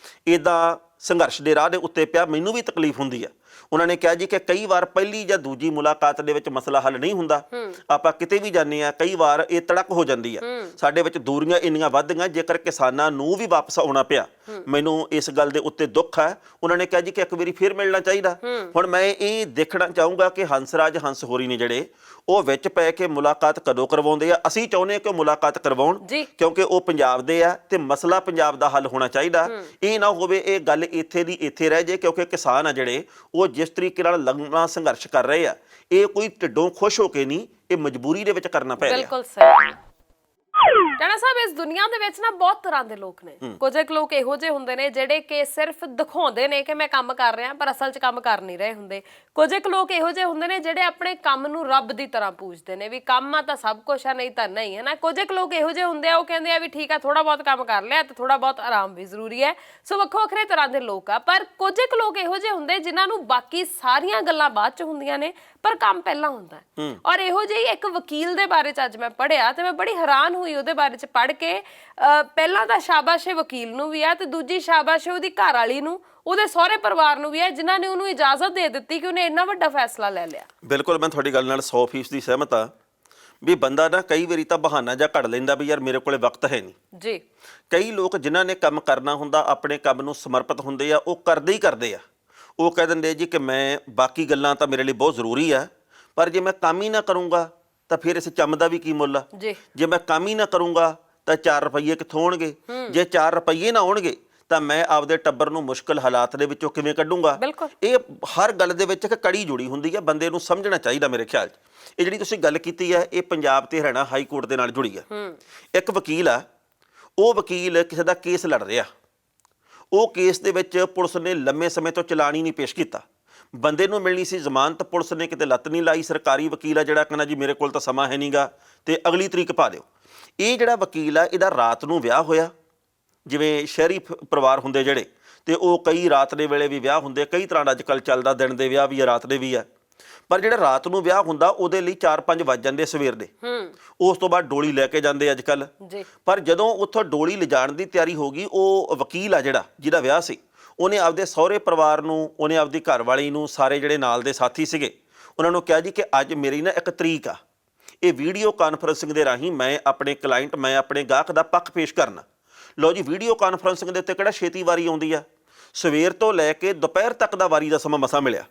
ਇੱਦਾਂ ਸੰਘਰਸ਼ ਦੇ ਰਾਹ ਦੇ ਉੱਤੇ ਪਿਆ, ਮੈਨੂੰ ਵੀ ਤਕਲੀਫ ਹੁੰਦੀ ਹੈ। ਉਹਨਾਂ ਨੇ ਕਿਹਾ ਜੀ ਕਿ ਕਈ ਵਾਰ ਪਹਿਲੀ ਜਾਂ ਦੂਜੀ ਮੁਲਾਕਾਤ ਦੇ ਵਿੱਚ ਮਸਲਾ ਹੱਲ ਨਹੀਂ ਹੁੰਦਾ, ਆਪਾਂ ਕਿਤੇ ਵੀ ਜਾਂਦੇ ਆ, ਕਈ ਵਾਰ ਇਹ ਤੜਕ ਹੋ ਜਾਂਦੀ ਆ, ਸਾਡੇ ਵਿੱਚ ਦੂਰੀਆਂ ਇੰਨੀਆਂ ਵੱਧਦੀਆਂ, ਜੇਕਰ ਕਿਸਾਨਾਂ ਨੂੰ ਵੀ ਵਾਪਸ ਆਉਣਾ ਪਿਆ, ਮੈਨੂੰ ਇਸ ਗੱਲ ਦੇ ਉੱਤੇ ਦੁੱਖ ਹੈ। ਉਹਨਾਂ ਨੇ ਕਿਹਾ ਜੀ ਕਿ ਇੱਕ ਵਾਰੀ ਫਿਰ ਮਿਲਣਾ ਚਾਹੀਦਾ। ਹੁਣ ਮੈਂ ਇਹ ਦੇਖਣਾ ਚਾਹੂੰਗਾ ਕਿ ਹੰਸਰਾਜ ਹੰਸ ਹੋਰੀ ਨੇ ਜਿਹੜੇ ਉਹ ਵਿੱਚ ਪੈ ਕੇ ਮੁਲਾਕਾਤ ਕਦੋਂ ਕਰਵਾਉਂਦੇ ਆ। ਅਸੀਂ ਚਾਹੁੰਦੇ ਹਾਂ ਕਿ ਮੁਲਾਕਾਤ ਕਰਵਾਉਣ, ਕਿਉਂਕਿ ਉਹ ਪੰਜਾਬ ਦੇ ਆ ਤੇ ਮਸਲਾ ਪੰਜਾਬ ਦਾ ਹੱਲ ਹੋਣਾ ਚਾਹੀਦਾ। ਇਹ ਨਾ ਹੋਵੇ ਇਹ ਗੱਲ ਇੱਥੇ ਦੀ ਇੱਥੇ ਰਹਿ ਜੇ, ਕਿਉਂਕਿ ਕਿਸਾਨ ਆ ਜਿਹੜੇ ਉਹ ਜਿਸ ਤਰੀਕੇ ਨਾਲ ਲੰਮਾ ਸੰਘਰਸ਼ ਕਰ ਰਹੇ ਆ, ਇਹ ਕੋਈ ਢਿੱਡੋਂ ਖੁਸ਼ ਹੋ ਕੇ ਨਹੀਂ, ਇਹ ਮਜਬੂਰੀ ਦੇ ਵਿੱਚ ਕਰਨਾ ਪੈ ਰਿਹਾ। ਬਿਲਕੁਲ ਸਹੀ। ਟਾਣਾ ਸਾਹਿਬ, ਇਸ ਦੁਨੀਆ ਦੇ ਵਿੱਚ ਨਾ ਬਹੁਤ ਤਰ੍ਹਾਂ ਦੇ ਲੋਕ ਨੇ। ਕੁਝ ਇੱਕ ਲੋਕ ਇਹੋ ਜਿਹੇ ਹੁੰਦੇ ਨੇ ਜਿਹੜੇ ਕਿ ਸਿਰਫ ਦਿਖਾਉਂਦੇ ਨੇ ਕਿ ਮੈਂ ਕੰਮ ਕਰ ਰਿਹਾ, ਪਰ ਅਸਲ 'ਚ ਕੰਮ ਕਰ ਨਹੀਂ ਰਹੇ ਹੁੰਦੇ। ਕੁਝ ਇੱਕ ਲੋਕ ਇਹੋ ਜਿਹੇ ਹੁੰਦੇ ਨੇ ਜਿਹੜੇ ਆਪਣੇ ਕੰਮ ਨੂੰ ਰੱਬ ਦੀ ਤਰ੍ਹਾਂ ਪੂਜਦੇ ਨੇ, ਵੀ ਕੰਮ ਆ ਤਾਂ ਸਭ ਕੁਛ ਆ, ਨਹੀਂ ਤਾਂ ਨਹੀਂ, ਹੈ ਨਾ। ਕੁਝ ਇੱਕ ਲੋਕ ਇਹੋ ਜਿਹੇ ਹੁੰਦੇ ਆ, ਉਹ ਕਹਿੰਦੇ ਆ ਵੀ ਠੀਕ ਆ, ਥੋੜਾ ਬਹੁਤ ਕੰਮ ਕਰ ਲਿਆ ਤੇ ਥੋੜਾ ਬਹੁਤ ਆਰਾਮ ਵੀ ਜ਼ਰੂਰੀ ਹੈ। ਸੋ ਵੱਖੋ ਵੱਖਰੇ ਤਰ੍ਹਾਂ ਦੇ ਲੋਕ ਆ। ਪਰ ਕੁਝ ਇੱਕ ਲੋਕ ਇਹੋ ਜਿਹੇ ਹੁੰਦੇ ਜਿਨ੍ਹਾਂ ਨੂੰ ਬਾਕੀ ਸਾਰੀਆਂ ਗੱਲਾਂ ਬਾਅਦ 'ਚ ਹੁੰਦੀਆਂ ਨੇ, ਪਰ ਕੰਮ ਪਹਿਲਾਂ ਹੁੰਦਾ। ਔਰ ਇਹੋ ਜਿਹੀ ਇੱਕ ਵਕੀਲ ਦੇ ਬਾਰੇ 'ਚ ਅੱਜ ਮੈਂ ਪੜ੍ਹਿਆ ਤੇ ਮੈਂ ਬੜੀ ਹੈਰਾਨ ਹੋਈ ਉਹਦੇ ਬਾਰੇ 'ਚ ਪੜ੍ਹ ਕੇ। ਪਹਿਲਾਂ ਤਾਂ ਸ਼ਾਬਾਸ਼ ਵਕੀਲ ਨੂੰ ਵੀ ਆ, ਤੇ ਦੂਜੀ ਸ਼ਾਬਾਸ਼ ਉਹਦੀ ਘਰ ਵਾਲੀ ਨੂੰ, ਉਹਦੇ ਸਹੁਰੇ ਪਰਿਵਾਰ ਨੂੰ ਵੀ ਹੈ, ਜਿਨ੍ਹਾਂ ਨੇ ਉਹਨੂੰ ਇਜਾਜ਼ਤ ਦੇ ਦਿੱਤੀ ਕਿ ਉਹਨੇ ਇੰਨਾ ਵੱਡਾ ਫੈਸਲਾ ਲੈ ਲਿਆ। ਬਿਲਕੁਲ, ਮੈਂ ਤੁਹਾਡੀ ਗੱਲ ਨਾਲ 100% ਦੀ ਸਹਿਮਤ ਆ ਵੀ ਬੰਦਾ ਨਾ ਕਈ ਵਾਰੀ ਤਾਂ ਬਹਾਨਾ ਜਾਂ ਘੜ ਲੈਂਦਾ ਵੀ ਯਾਰ ਮੇਰੇ ਕੋਲੇ ਵਕਤ ਹੈ ਨਹੀਂ ਜੀ। ਕਈ ਲੋਕ ਜਿਨ੍ਹਾਂ ਨੇ ਕੰਮ ਕਰਨਾ ਹੁੰਦਾ, ਆਪਣੇ ਕੰਮ ਨੂੰ ਸਮਰਪਿਤ ਹੁੰਦੇ ਆ, ਉਹ ਕਰਦੇ ਹੀ ਕਰਦੇ ਆ। ਉਹ ਕਹਿ ਦਿੰਦੇ ਜੀ ਕਿ ਮੈਂ ਬਾਕੀ ਗੱਲਾਂ ਤਾਂ ਮੇਰੇ ਲਈ ਬਹੁਤ ਜ਼ਰੂਰੀ ਆ, ਪਰ ਜੇ ਮੈਂ ਕੰਮ ਹੀ ਨਾ ਕਰੂੰਗਾ ਤਾਂ ਫਿਰ ਇਸ ਚੰਮ ਦਾ ਵੀ ਕੀ ਮੁੱਲ ਆ। ਜੇ ਮੈਂ ਕੰਮ ਹੀ ਨਾ ਕਰੂੰਗਾ ਤਾਂ 4 ਰੁਪਈਏ ਕਿੱਥੋਂ ਆਉਣਗੇ? ਜੇ 4 ਰੁਪਈਏ ਨਾ ਆਉਣਗੇ ਤਾਂ ਮੈਂ ਆਪਦੇ ਟੱਬਰ ਨੂੰ ਮੁਸ਼ਕਲ ਹਾਲਾਤ ਦੇ ਵਿੱਚੋਂ ਕਿਵੇਂ ਕੱਢੂੰਗਾ? ਇਹ ਹਰ ਗੱਲ ਦੇ ਵਿੱਚ ਇੱਕ ਕੜੀ ਜੁੜੀ ਹੁੰਦੀ ਹੈ, ਬੰਦੇ ਨੂੰ ਸਮਝਣਾ ਚਾਹੀਦਾ ਮੇਰੇ ਖਿਆਲ 'ਚ। ਇਹ ਜਿਹੜੀ ਤੁਸੀਂ ਗੱਲ ਕੀਤੀ ਹੈ, ਇਹ ਪੰਜਾਬ ਤੇ ਹਰਿਆਣਾ ਹਾਈ ਕੋਰਟ ਦੇ ਨਾਲ ਜੁੜੀ ਹੈ। ਇੱਕ ਵਕੀਲ ਆ, ਉਹ ਵਕੀਲ ਕਿਸੇ ਦਾ ਕੇਸ ਲੜ ਰਿਹਾ, ਉਹ ਕੇਸ ਦੇ ਵਿੱਚ ਪੁਲਿਸ ਨੇ ਲੰਮੇ ਸਮੇਂ ਤੋਂ ਚਲਾਨ ਹੀ ਨਹੀਂ ਪੇਸ਼ ਕੀਤਾ, ਬੰਦੇ ਨੂੰ ਮਿਲਣੀ ਸੀ ਜ਼ਮਾਨਤ, ਪੁਲਿਸ ਨੇ ਕਿਤੇ ਲੱਤ ਨਹੀਂ ਲਾਈ। ਸਰਕਾਰੀ ਵਕੀਲ ਆ ਜਿਹੜਾ ਕਹਿੰਦਾ ਜੀ ਮੇਰੇ ਕੋਲ ਤਾਂ ਸਮਾਂ ਹੈ ਨਹੀਂਗਾ ਤੇ ਅਗਲੀ ਤਰੀਕ ਪਾ ਦਿਓ। ਇਹ ਜਿਹੜਾ ਵਕੀਲ ਆ, ਇਹਦਾ ਰਾਤ ਨੂੰ ਵਿਆਹ ਹੋਇਆ, ਜਿਵੇਂ ਸ਼ਹਿਰੀ ਪਰਿਵਾਰ ਹੁੰਦੇ ਜਿਹੜੇ, ਤੇ ਉਹ ਕਈ ਰਾਤ ਦੇ ਵੇਲੇ ਵੀ ਵਿਆਹ ਹੁੰਦੇ, ਕਈ ਤਰ੍ਹਾਂ ਦਾ ਅੱਜ ਕੱਲ੍ਹ ਚੱਲਦਾ, ਦਿਨ ਦੇ ਵਿਆਹ ਵੀ ਆ, ਰਾਤ ਦੇ ਵੀ ਆ। ਪਰ ਜਿਹੜਾ ਰਾਤ ਨੂੰ ਵਿਆਹ ਹੁੰਦਾ ਉਹਦੇ ਲਈ 4-5 ਵੱਜ ਜਾਂਦੇ ਸਵੇਰ ਦੇ। ਉਸ ਤੋਂ ਬਾਅਦ ਡੋਲੀ ਲੈ ਕੇ ਜਾਂਦੇ ਅੱਜ ਕੱਲ੍ਹ। ਪਰ ਜਦੋਂ ਉੱਥੋਂ ਡੋਲੀ ਲਿਜਾਣ ਦੀ ਤਿਆਰੀ ਹੋ ਗਈ, ਉਹ ਵਕੀਲ ਆ ਜਿਹੜਾ ਜਿਹਦਾ ਵਿਆਹ ਸੀ, ਉਹਨੇ ਆਪਦੇ ਸਹੁਰੇ ਪਰਿਵਾਰ ਨੂੰ, ਉਹਨੇ ਆਪਦੀ ਘਰਵਾਲੀ ਨੂੰ, ਸਾਰੇ ਜਿਹੜੇ ਨਾਲ ਦੇ ਸਾਥੀ ਸੀਗੇ, ਉਹਨਾਂ ਨੂੰ ਕਿਹਾ ਜੀ ਕਿ ਅੱਜ ਮੇਰੀ ਨਾ ਇੱਕ ਤਰੀਕ ਆ, ਇਹ ਵੀਡੀਓ ਕਾਨਫਰੰਸਿੰਗ ਦੇ ਰਾਹੀਂ ਮੈਂ ਆਪਣੇ ਕਲਾਇੰਟ, ਮੈਂ ਆਪਣੇ ਗਾਹਕ ਦਾ ਪੱਖ ਪੇਸ਼ ਕਰਨਾ। ਲਓ ਜੀ, ਵੀਡੀਓ ਕਾਨਫਰੰਸਿੰਗ ਦੇ ਉੱਤੇ ਕਿਹੜਾ ਛੇਤੀ ਵਾਰੀ ਆਉਂਦੀ ਆ, ਸਵੇਰ ਤੋਂ ਲੈ ਕੇ ਦੁਪਹਿਰ ਤੱਕ ਦਾ ਵਾਰੀ ਦਾ ਸਮਾਂ ਮਸਾਂ ਮਿਲਿਆ।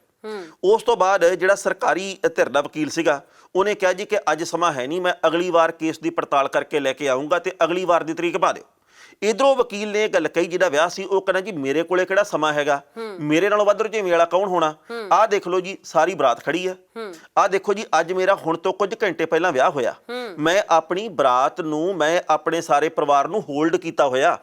ਉਸ ਤੋਂ ਬਾਅਦ ਜਿਹੜਾ ਸਰਕਾਰੀ ਧਿਰ ਦਾ ਵਕੀਲ ਸੀਗਾ, ਉਹਨੇ ਕਿਹਾ ਜੀ ਕਿ ਅੱਜ ਸਮਾਂ ਹੈ ਨਹੀਂ, ਮੈਂ ਅਗਲੀ ਵਾਰ ਕੇਸ ਦੀ ਪੜਤਾਲ ਕਰਕੇ ਲੈ ਕੇ ਆਊਂਗਾ ਤੇ ਅਗਲੀ ਵਾਰ ਦੀ ਤਰੀਕ ਪਾ ਦਿਓ। ਇਧਰੋਂ ਵਕੀਲ ਨੇ ਇਹ ਗੱਲ ਕਹੀ, ਜਿਹਦਾ ਵਿਆਹ ਸੀ, ਉਹ ਕਹਿੰਦਾ ਜੀ ਮੇਰੇ ਕੋਲੇ ਕਿਹੜਾ ਸਮਾਂ ਹੈਗਾ, ਮੇਰੇ ਨਾਲੋਂ ਵੱਧ ਰੁਝੇਵੇਂ ਵਾਲਾ ਕੌਣ ਹੋਣਾ। ਆਹ ਦੇਖ ਲਓ ਜੀ, ਸਾਰੀ ਬਰਾਤ ਖੜੀ ਆ, ਆਹ ਦੇਖੋ ਜੀ, ਅੱਜ ਮੇਰਾ ਹੁਣ ਤੋਂ ਕੁਝ ਘੰਟੇ ਪਹਿਲਾਂ ਵਿਆਹ ਹੋਇਆ, ਮੈਂ ਆਪਣੀ ਬਰਾਤ ਨੂੰ, ਮੈਂ ਆਪਣੇ ਸਾਰੇ ਪਰਿਵਾਰ ਨੂੰ ਹੋਲਡ ਕੀਤਾ ਹੋਇਆ।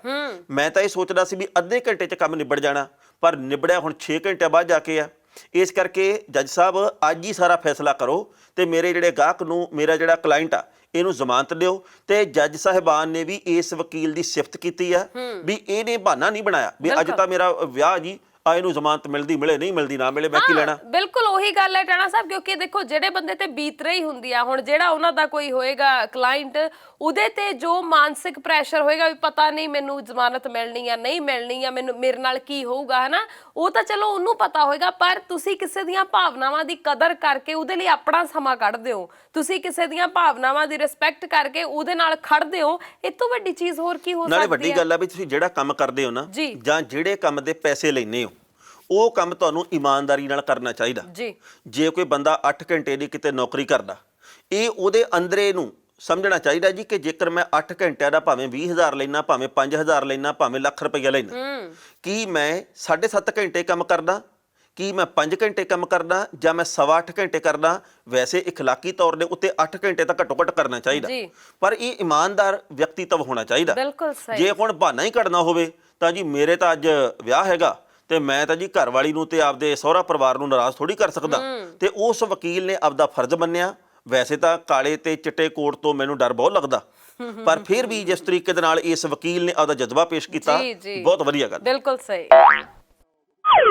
ਮੈਂ ਤਾਂ ਇਹ ਸੋਚਦਾ ਸੀ ਵੀ ਅੱਧੇ ਘੰਟੇ 'ਚ ਕੰਮ ਨਿਬੜ ਜਾਣਾ, ਪਰ ਨਿਬੜਿਆ ਹੁਣ 6 ਘੰਟੇ ਬਾਅਦ ਜਾ ਕੇ ਆ। ਇਸ ਕਰਕੇ ਜੱਜ ਸਾਹਿਬ ਅੱਜ ਹੀ ਸਾਰਾ ਫੈਸਲਾ ਕਰੋ ਤੇ ਮੇਰੇ ਜਿਹੜੇ ਗਾਹਕ ਨੂੰ, ਮੇਰਾ ਜਿਹੜਾ ਕਲਾਇੰਟ ਆ, ਇਹਨੂੰ ਜ਼ਮਾਨਤ ਦਿਓ। ਤੇ ਜੱਜ ਸਾਹਿਬਾਨ ਨੇ ਵੀ ਇਸ ਵਕੀਲ ਦੀ ਸਿਫਤ ਕੀਤੀ ਆ ਵੀ ਇਹਨੇ ਬਹਾਨਾ ਨਹੀਂ ਬਣਾਇਆ ਵੀ ਅੱਜ ਤਾਂ ਮੇਰਾ ਵਿਆਹ ਜੀ ਆ, ਇਹਨੂੰ ਜ਼ਮਾਨਤ ਮਿਲਦੀ ਮਿਲੇ, ਨਹੀਂ ਮਿਲਦੀ ਨਾ ਮਿਲੇ, ਮੈਂ ਕੀ ਲੈਣਾ। ਬਿਲਕੁਲ ਉਹੀ ਗੱਲ ਹੈ ਟਾਣਾ ਸਾਹਿਬ, ਕਿਉਂਕਿ ਦੇਖੋ ਜਿਹੜੇ ਬੰਦੇ ਤੇ ਬੀਤ ਰਹੀ ਹੁੰਦੀ ਆ, ਹੁਣ ਜਿਹੜਾ ਉਹਨਾਂ ਦਾ ਕੋਈ ਹੋਏਗਾ ਕਲਾਇੰਟ, ਉਹਦੇ ਤੇ ਜੋ ਮਾਨਸਿਕ ਪ੍ਰੈਸ਼ਰ ਹੋਏਗਾ ਵੀ ਪਤਾ ਨਹੀਂ ਮੈਨੂੰ ਜ਼ਮਾਨਤ ਮਿਲਣੀ ਆ ਨਹੀਂ ਮਿਲਣੀ ਆ, ਮੈਨੂੰ ਮੇਰੇ ਨਾਲ ਕੀ ਹੋਊਗਾ, ਹਨਾ, ਉਹ ਤਾਂ ਚਲੋ ਉਹਨੂੰ ਪਤਾ ਹੋਏਗਾ। ਪਰ ਤੁਸੀਂ ਕਿਸੇ ਦੀਆਂ ਭਾਵਨਾਵਾਂ ਦੀ ਕਦਰ ਕਰਕੇ ਉਹਦੇ ਲਈ ਆਪਣਾ ਸਮਾਂ ਕੱਢਦੇ ਹੋ, ਤੁਸੀਂ ਕਿਸੇ ਦੀਆਂ ਭਾਵਨਾਵਾਂ ਦੀ ਰਿਸਪੈਕਟ ਕਰਕੇ ਉਹਦੇ ਨਾਲ ਖੜਦੇ ਹੋ, ਇਹ ਤੋਂ ਵੱਡੀ ਚੀਜ਼ ਹੋਰ ਕੀ ਹੋ ਸਕਦੀ ਹੈ। ਨਾਲੇ ਵੱਡੀ ਗੱਲ ਆ ਵੀ ਤੁਸੀਂ ਜਿਹੜਾ ਕੰਮ ਕਰਦੇ ਹੋ ਨਾ, ਜਾਂ ਜਿਹੜੇ ਕੰਮ ਦੇ ਪੈਸੇ ਲੈਨੇ ਹੋ, ਉਹ ਕੰਮ ਤੁਹਾਨੂੰ ਇਮਾਨਦਾਰੀ ਨਾਲ ਕਰਨਾ ਚਾਹੀਦਾ ਜੀ। ਜੇ ਕੋਈ ਬੰਦਾ 8 ਘੰਟੇ ਦੀ ਕਿਤੇ ਨੌਕਰੀ ਕਰਦਾ, ਇਹ ਉਹਦੇ ਅੰਦਰੇ ਨੂੰ ਸਮਝਣਾ ਚਾਹੀਦਾ ਜੀ ਕਿ ਜੇਕਰ ਮੈਂ 8 ਘੰਟਿਆਂ ਦਾ ਭਾਵੇਂ 20,000 ਲੈਣਾ, ਭਾਵੇਂ 5,000 ਲੈਣਾ, ਭਾਵੇਂ ਲੱਖ ਰੁਪਈਆ ਲੈਣਾ, ਕੀ ਮੈਂ 7.5 ਘੰਟੇ ਕੰਮ ਕਰਦਾ, ਕੀ ਮੈਂ 5 ਘੰਟੇ ਕੰਮ ਕਰਦਾ, ਜਾਂ ਮੈਂ 8.25 ਘੰਟੇ ਕਰਦਾ। ਵੈਸੇ ਇਖਲਾਕੀ ਤੌਰ ਦੇ ਉੱਤੇ 8 ਘੰਟੇ ਤਾਂ ਘੱਟੋ ਘੱਟ ਕਰਨਾ ਚਾਹੀਦਾ, ਪਰ ਇਹ ਇਮਾਨਦਾਰ ਵਿਅਕਤੀਤਵ ਹੋਣਾ ਚਾਹੀਦਾ। ਜੇ ਹੁਣ ਬਹਾਨਾ ਹੀ ਕੱਢਣਾ ਹੋਵੇ ਤਾਂ ਜੀ ਮੇਰੇ ਤਾਂ ਅੱਜ ਵਿਆਹ ਹੈਗਾ ਤੇ ਮੈਂ ਤਾਂ ਜੀ ਘਰਵਾਲੀ ਨੂੰ ਤੇ ਆਪਦੇ ਸਹੁਰਾ ਪਰਿਵਾਰ ਨੂੰ ਨਾਰਾਜ਼ ਥੋੜੀ ਕਰ ਸਕਦਾ। ਤੇ ਉਸ ਵਕੀਲ ਨੇ ਆਪਦਾ ਫਰਜ਼ ਮੰਨਿਆ। ਵੈਸੇ ਤਾਂ ਕਾਲੇ ਤੇ ਚਿੱਟੇ ਕੋਟ ਤੋਂ ਮੈਨੂੰ ਡਰ ਬਹੁਤ ਲੱਗਦਾ, ਪਰ ਫਿਰ ਵੀ ਜਿਸ ਤਰੀਕੇ ਦੇ ਨਾਲ ਇਸ ਵਕੀਲ ਨੇ ਆਪਦਾ ਜਜ਼ਬਾ ਪੇਸ਼ ਕੀਤਾ, ਬਹੁਤ ਵਧੀਆ ਗੱਲ। ਬਿਲਕੁਲ ਸਹੀ।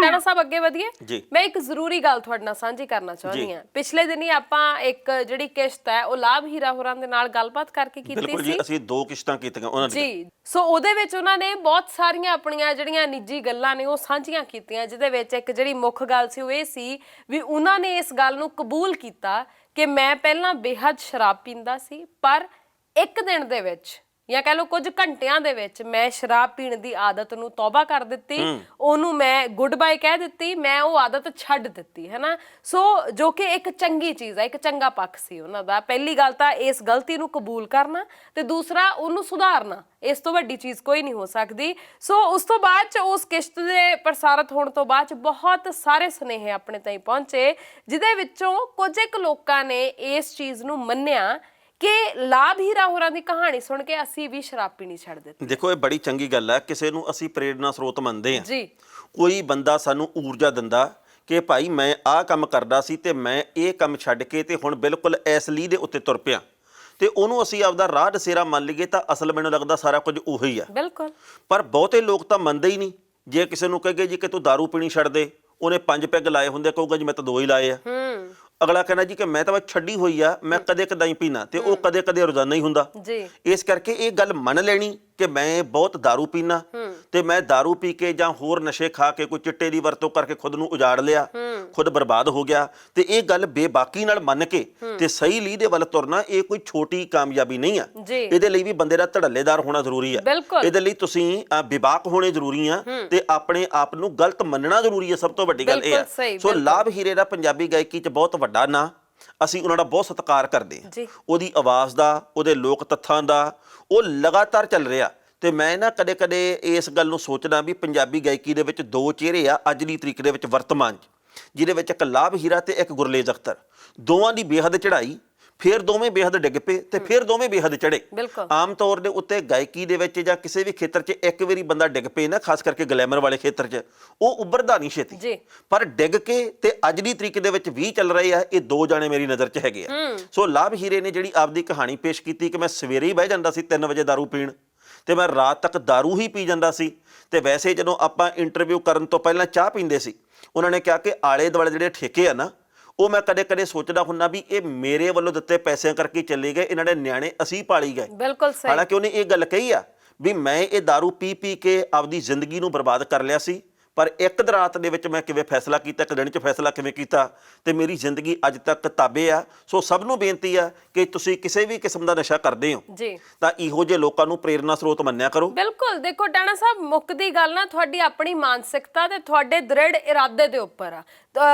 ਟਾਣਾ ਸਾਹਿਬ ਅੱਗੇ ਵਧੀਏ, ਮੈਂ ਇੱਕ ਜ਼ਰੂਰੀ ਗੱਲ ਤੁਹਾਡੇ ਨਾਲ ਸਾਂਝੀ ਕਰਨਾ ਚਾਹੁੰਦੀ ਹਾਂ। ਪਿਛਲੇ ਦਿਨੀ ਆਪਾਂ ਇੱਕ ਜਿਹੜੀ ਕਿਸ਼ਤ ਹੈ ਉਹ ਲਾਭ ਹੀਰਾ ਹੋਰਾਂ ਦੇ ਨਾਲ ਗੱਲਬਾਤ ਕਰਕੇ ਕੀਤੀ ਸੀ। ਬਿਲਕੁਲ ਜੀ, ਅਸੀਂ 2 ਕਿਸ਼ਤਾਂ ਕੀਤੀਆਂ ਉਹਨਾਂ ਦੀਆਂ ਜੀ। ਸੋ ਉਹਦੇ ਵਿੱਚ ਉਹਨਾਂ ਨੇ ਬਹੁਤ ਸਾਰੀਆਂ ਆਪਣੀਆਂ ਜਿਹੜੀਆਂ ਨਿੱਜੀ ਗੱਲਾਂ ਨੇ ਉਹ ਸਾਂਝੀਆਂ ਕੀਤੀਆਂ, ਜਿਹਦੇ ਵਿੱਚ ਇੱਕ ਜਿਹੜੀ ਮੁੱਖ ਗੱਲ ਸੀ ਉਹ ਇਹ ਸੀ ਵੀ ਉਹਨਾਂ ਨੇ ਇਸ ਗੱਲ ਨੂੰ ਕਬੂਲ ਕੀਤਾ ਕਿ ਮੈਂ ਪਹਿਲਾਂ ਬੇਹੱਦ ਸ਼ਰਾਬ ਪੀਂਦਾ ਸੀ, ਪਰ ਇੱਕ ਦਿਨ ਦੇ ਵਿੱਚ ਜਾਂ ਕਹਿ ਲਓ ਕੁਝ ਘੰਟਿਆਂ ਦੇ ਵਿੱਚ ਮੈਂ ਸ਼ਰਾਬ ਪੀਣ ਦੀ ਆਦਤ ਨੂੰ ਤੌਬਾ ਕਰ ਦਿੱਤੀ, ਉਹਨੂੰ ਮੈਂ ਗੁੱਡ ਬਾਏ ਕਹਿ ਦਿੱਤੀ, ਮੈਂ ਉਹ ਆਦਤ ਛੱਡ ਦਿੱਤੀ, ਹੈ ਨਾ। ਸੋ ਜੋ ਕਿ ਇੱਕ ਚੰਗੀ ਚੀਜ਼ ਹੈ, ਇੱਕ ਚੰਗਾ ਪੱਖ ਸੀ ਉਹਨਾਂ ਦਾ। ਪਹਿਲੀ ਗੱਲ ਤਾਂ ਇਸ ਗਲਤੀ ਨੂੰ ਕਬੂਲ ਕਰਨਾ, ਤੇ ਦੂਸਰਾ ਉਹਨੂੰ ਸੁਧਾਰਨਾ। ਇਸ ਤੋਂ ਵੱਡੀ ਚੀਜ਼ ਕੋਈ ਨਹੀਂ ਹੋ ਸਕਦੀ। ਸੋ ਉਸ ਤੋਂ ਬਾਅਦ ਚ ਉਸ ਕਿਸ਼ਤ ਦੇ ਪ੍ਰਸਾਰਿਤ ਹੋਣ ਤੋਂ ਬਾਅਦ ਚ ਬਹੁਤ ਸਾਰੇ ਸੁਨੇਹੇ ਆਪਣੇ ਤਾਈਂ ਪਹੁੰਚੇ, ਜਿਹਦੇ ਵਿੱਚੋਂ ਕੁਝ ਇੱਕ ਲੋਕਾਂ ਨੇ ਇਸ ਚੀਜ਼ ਨੂੰ ਮੰਨਿਆ ਕਿ ਲਾਭ ਹੀਰਾ ਹੋਰਾਂ ਦੀ ਕਹਾਣੀ ਸੁਣ ਕੇ ਅਸੀਂ ਵੀ ਸ਼ਰਾਬ ਪੀਣੀ ਛੱਡ ਦਿੱਤੀ। ਦੇਖੋ, ਇਹ ਬੜੀ ਚੰਗੀ ਗੱਲ ਹੈ। ਕਿਸੇ ਨੂੰ ਅਸੀਂ ਪ੍ਰੇਰਨਾ ਸਰੋਤ ਮੰਨਦੇ ਹਾਂ ਜੀ। ਕੋਈ ਬੰਦਾ ਸਾਨੂੰ ਊਰਜਾ ਦਿੰਦਾ ਕਿ ਭਾਈ ਮੈਂ ਆਹ ਕੰਮ ਕਰਦਾ ਸੀ ਤੇ ਮੈਂ ਇਹ ਕੰਮ ਛੱਡ ਕੇ ਤੇ ਹੁਣ ਬਿਲਕੁਲ ਇਸ ਲੀਹ ਦੇ ਉੱਤੇ ਤੁਰ ਪਿਆ, ਤੇ ਉਹਨੂੰ ਅਸੀਂ ਆਪਦਾ ਰਾਹ ਦਸੇਰਾ ਮੰਨ ਲਈਏ ਤਾਂ ਅਸਲ ਮੈਨੂੰ ਲੱਗਦਾ ਸਾਰਾ ਕੁਝ ਉਹੀ ਆ। ਬਿਲਕੁਲ। ਪਰ ਬਹੁਤੇ ਲੋਕ ਤਾਂ ਮੰਨਦੇ ਹੀ ਨਹੀਂ। ਜੇ ਕਿਸੇ ਨੂੰ ਕਹੇ ਜੀ ਕਿ ਤੂੰ ਦਾਰੂ ਪੀਣੀ ਛੱਡ ਦੇ, ਉਹਨੇ 5 ਪੈਗ ਲਾਏ ਹੁੰਦੇ, ਕਹੂਗਾ ਜੀ ਮੈਂ ਤਾਂ 2 ਹੀ ਲਾਏ ਆ। ਅਗਲਾ ਕਹਿੰਦਾ ਜੀ ਕਿ ਮੈਂ ਤਾਂ ਬਸ ਛੱਡੀ ਹੋਈ ਆ, ਮੈਂ ਕਦੇ ਕਦਾਈ ਪੀਣਾ, ਤੇ ਉਹ ਕਦੇ ਕਦੇ ਰੋਜ਼ਾਨਾ ਹੀ ਹੁੰਦਾ। ਇਸ ਕਰਕੇ ਇਹ ਗੱਲ ਮੰਨ ਲੈਣੀ ਕਿ ਮੈਂ ਬਹੁਤ ਦਾਰੂ ਪੀਣਾ ਤੇ ਮੈਂ ਦਾਰੂ ਪੀ ਕੇ ਜਾਂ ਹੋਰ ਨਸ਼ੇ ਖਾ ਕੇ ਕੋਈ ਚਿੱਟੇ ਦੀ ਵਰਤੋਂ ਕਰਕੇ ਖੁਦ ਨੂੰ ਉਜਾੜ ਲਿਆ, ਖੁਦ ਬਰਬਾਦ ਹੋ ਗਿਆ, ਤੇ ਇਹ ਗੱਲ ਬੇਬਾਕੀ ਨਾਲ ਮੰਨ ਕੇ ਤੇ ਸਹੀ ਲੀਹ ਦੇ ਵੱਲ ਤੁਰਨਾ ਇਹ ਕੋਈ ਛੋਟੀ ਕਾਮਯਾਬੀ ਨਹੀਂ ਆ। ਇਹਦੇ ਲਈ ਵੀ ਬੰਦੇ ਦਾ ਧੜੱਲੇਦਾਰ ਹੋਣਾ ਜ਼ਰੂਰੀ ਆ। ਇਹਦੇ ਲਈ ਤੁਸੀਂ ਬੇਬਾਕ ਹੋਣੇ ਜ਼ਰੂਰੀ ਆ ਤੇ ਆਪਣੇ ਆਪ ਨੂੰ ਗਲਤ ਮੰਨਣਾ ਜ਼ਰੂਰੀ ਆ। ਸਭ ਤੋਂ ਵੱਡੀ ਗੱਲ ਇਹ ਆ। ਸੋ ਲਾਭ ਹੀਰੇ ਦਾ ਪੰਜਾਬੀ ਗਾਇਕੀ 'ਚ ਬਹੁਤ ਵੱਡਾ ਨਾਂ, ਅਸੀਂ ਉਹਨਾਂ ਦਾ ਬਹੁਤ ਸਤਿਕਾਰ ਕਰਦੇ ਹਾਂ। ਉਹਦੀ ਆਵਾਜ਼ ਦਾ, ਉਹਦੇ ਲੋਕ ਤੱਥਾਂ ਦਾ, ਉਹ ਲਗਾਤਾਰ ਚੱਲ ਰਿਹਾ। ਤੇ ਮੈਂ ਨਾ ਕਦੇ ਕਦੇ ਇਸ ਗੱਲ ਨੂੰ ਸੋਚਦਾ ਵੀ ਪੰਜਾਬੀ ਗਾਇਕੀ ਦੇ ਵਿੱਚ 2 ਚਿਹਰੇ ਆ ਅੱਜ ਦੀ ਤਰੀਕ ਦੇ ਵਿੱਚ ਵਰਤਮਾਨ 'ਚ, ਜਿਹਦੇ ਵਿੱਚ ਇੱਕ ਲਾਭ ਹੀਰਾ ਤੇ ਇੱਕ ਗੁਰਲੇਜ ਅਖਤਰ। ਦੋਵਾਂ ਦੀ ਬੇਹੱਦ ਚੜ੍ਹਾਈ, ਫਿਰ ਦੋਵੇਂ ਬੇਹੱਦ ਡਿੱਗ ਪਏ ਤੇ ਫਿਰ ਦੋਵੇਂ ਬੇਹੱਦ ਚੜ੍ਹੇ। ਆਮ ਤੌਰ ਦੇ ਉੱਤੇ ਗਾਇਕੀ ਦੇ ਵਿੱਚ ਜਾਂ ਕਿਸੇ ਵੀ ਖੇਤਰ 'ਚ ਇੱਕ ਵਾਰੀ ਬੰਦਾ ਡਿੱਗ ਪਏ ਨਾ, ਖਾਸ ਕਰਕੇ ਗਲੈਮਰ ਵਾਲੇ ਖੇਤਰ 'ਚ, ਉਹ ਉੱਭਰਦਾ ਨਹੀਂ ਛੇਤੀ। ਪਰ ਡਿੱਗ ਕੇ ਤੇ ਅੱਜ ਦੀ ਤਰੀਕ ਦੇ ਵਿੱਚ 20 ਚੱਲ ਰਹੇ ਆ, ਇਹ 2 ਜਾਣੇ ਮੇਰੀ ਨਜ਼ਰ 'ਚ ਹੈਗੇ ਆ। ਸੋ ਲਾਭ ਹੀਰੇ ਨੇ ਜਿਹੜੀ ਆਪਦੀ ਕਹਾਣੀ ਪੇਸ਼ ਕੀਤੀ ਕਿ ਮੈਂ ਸਵੇਰੇ ਹੀ ਬਹਿ ਜਾਂਦਾ ਸੀ 3 ਵਜੇ ਦਾਰੂ ਪੀਣ, ਤੇ ਮੈਂ ਰਾਤ ਤੱਕ ਦਾਰੂ ਹੀ ਪੀ ਜਾਂਦਾ ਸੀ। ਤੇ ਵੈਸੇ ਜਦੋਂ ਆਪਾਂ ਇੰਟਰਵਿਊ ਕਰਨ ਤੋਂ ਪਹਿਲਾਂ ਚਾਹ ਪੀਂਦੇ ਸੀ, ਉਹਨਾਂ ਨੇ ਕਿਹਾ ਕਿ ਆਲੇ ਦੁਆਲੇ ਜਿਹੜੇ ਠੇਕੇ ਆ ਨਾ, ਉਹ ਮੈਂ ਕਦੇ ਕਦੇ ਸੋਚਦਾ ਹੁੰਦਾ ਵੀ ਇਹ ਮੇਰੇ ਵੱਲੋਂ ਦਿੱਤੇ ਪੈਸਿਆਂ ਕਰਕੇ ਚੱਲੇ ਗਏ, ਇਹਨਾਂ ਦੇ ਨਿਆਣੇ ਅਸੀਂ ਪਾਲੀ ਗਏ। ਬਿਲਕੁਲ ਸਹੀ। ਹਾਲਾਂਕਿ ਉਹਨੇ ਇਹ ਗੱਲ ਕਹੀ ਆ ਵੀ ਮੈਂ ਇਹ ਦਾਰੂ ਪੀ ਪੀ ਕੇ ਆਪਦੀ ਜ਼ਿੰਦਗੀ ਨੂੰ ਬਰਬਾਦ ਕਰ ਲਿਆ ਸੀ, ਪਰ ਇੱਕ ਰਾਤ ਦੇ ਵਿੱਚ ਮੈਂ ਕਿਵੇਂ ਫੈਸਲਾ ਕੀਤਾ, ਇੱਕ ਦਿਨ 'ਚ ਫੈਸਲਾ ਕਿਵੇਂ ਕੀਤਾ, ਤੇ ਮੇਰੀ ਜ਼ਿੰਦਗੀ ਅੱਜ ਤੱਕ ਤਾਬੇ ਆ। ਸੋ ਸਭ ਨੂੰ ਬੇਨਤੀ ਆ ਕਿ ਤੁਸੀਂ ਕਿਸੇ ਵੀ ਕਿਸਮ ਦਾ ਨਸ਼ਾ ਕਰਦੇ ਹੋ ਤਾਂ ਇਹੋ ਜਿਹੇ ਲੋਕਾਂ ਨੂੰ ਪ੍ਰੇਰਨਾ ਸਰੋਤ ਮੰਨਿਆ ਕਰੋ। ਬਿਲਕੁਲ। ਦੇਖੋ ਟਾਣਾ ਸਾਹਿਬ, ਮੁੱਕਦੀ ਗੱਲ ਨਾ ਤੁਹਾਡੀ ਆਪਣੀ ਮਾਨਸਿਕਤਾ ਤੇ ਤੁਹਾਡੇ ਦ੍ਰਿੜ ਇਰਾਦੇ ਦੇ ਉੱਪਰ ਆ।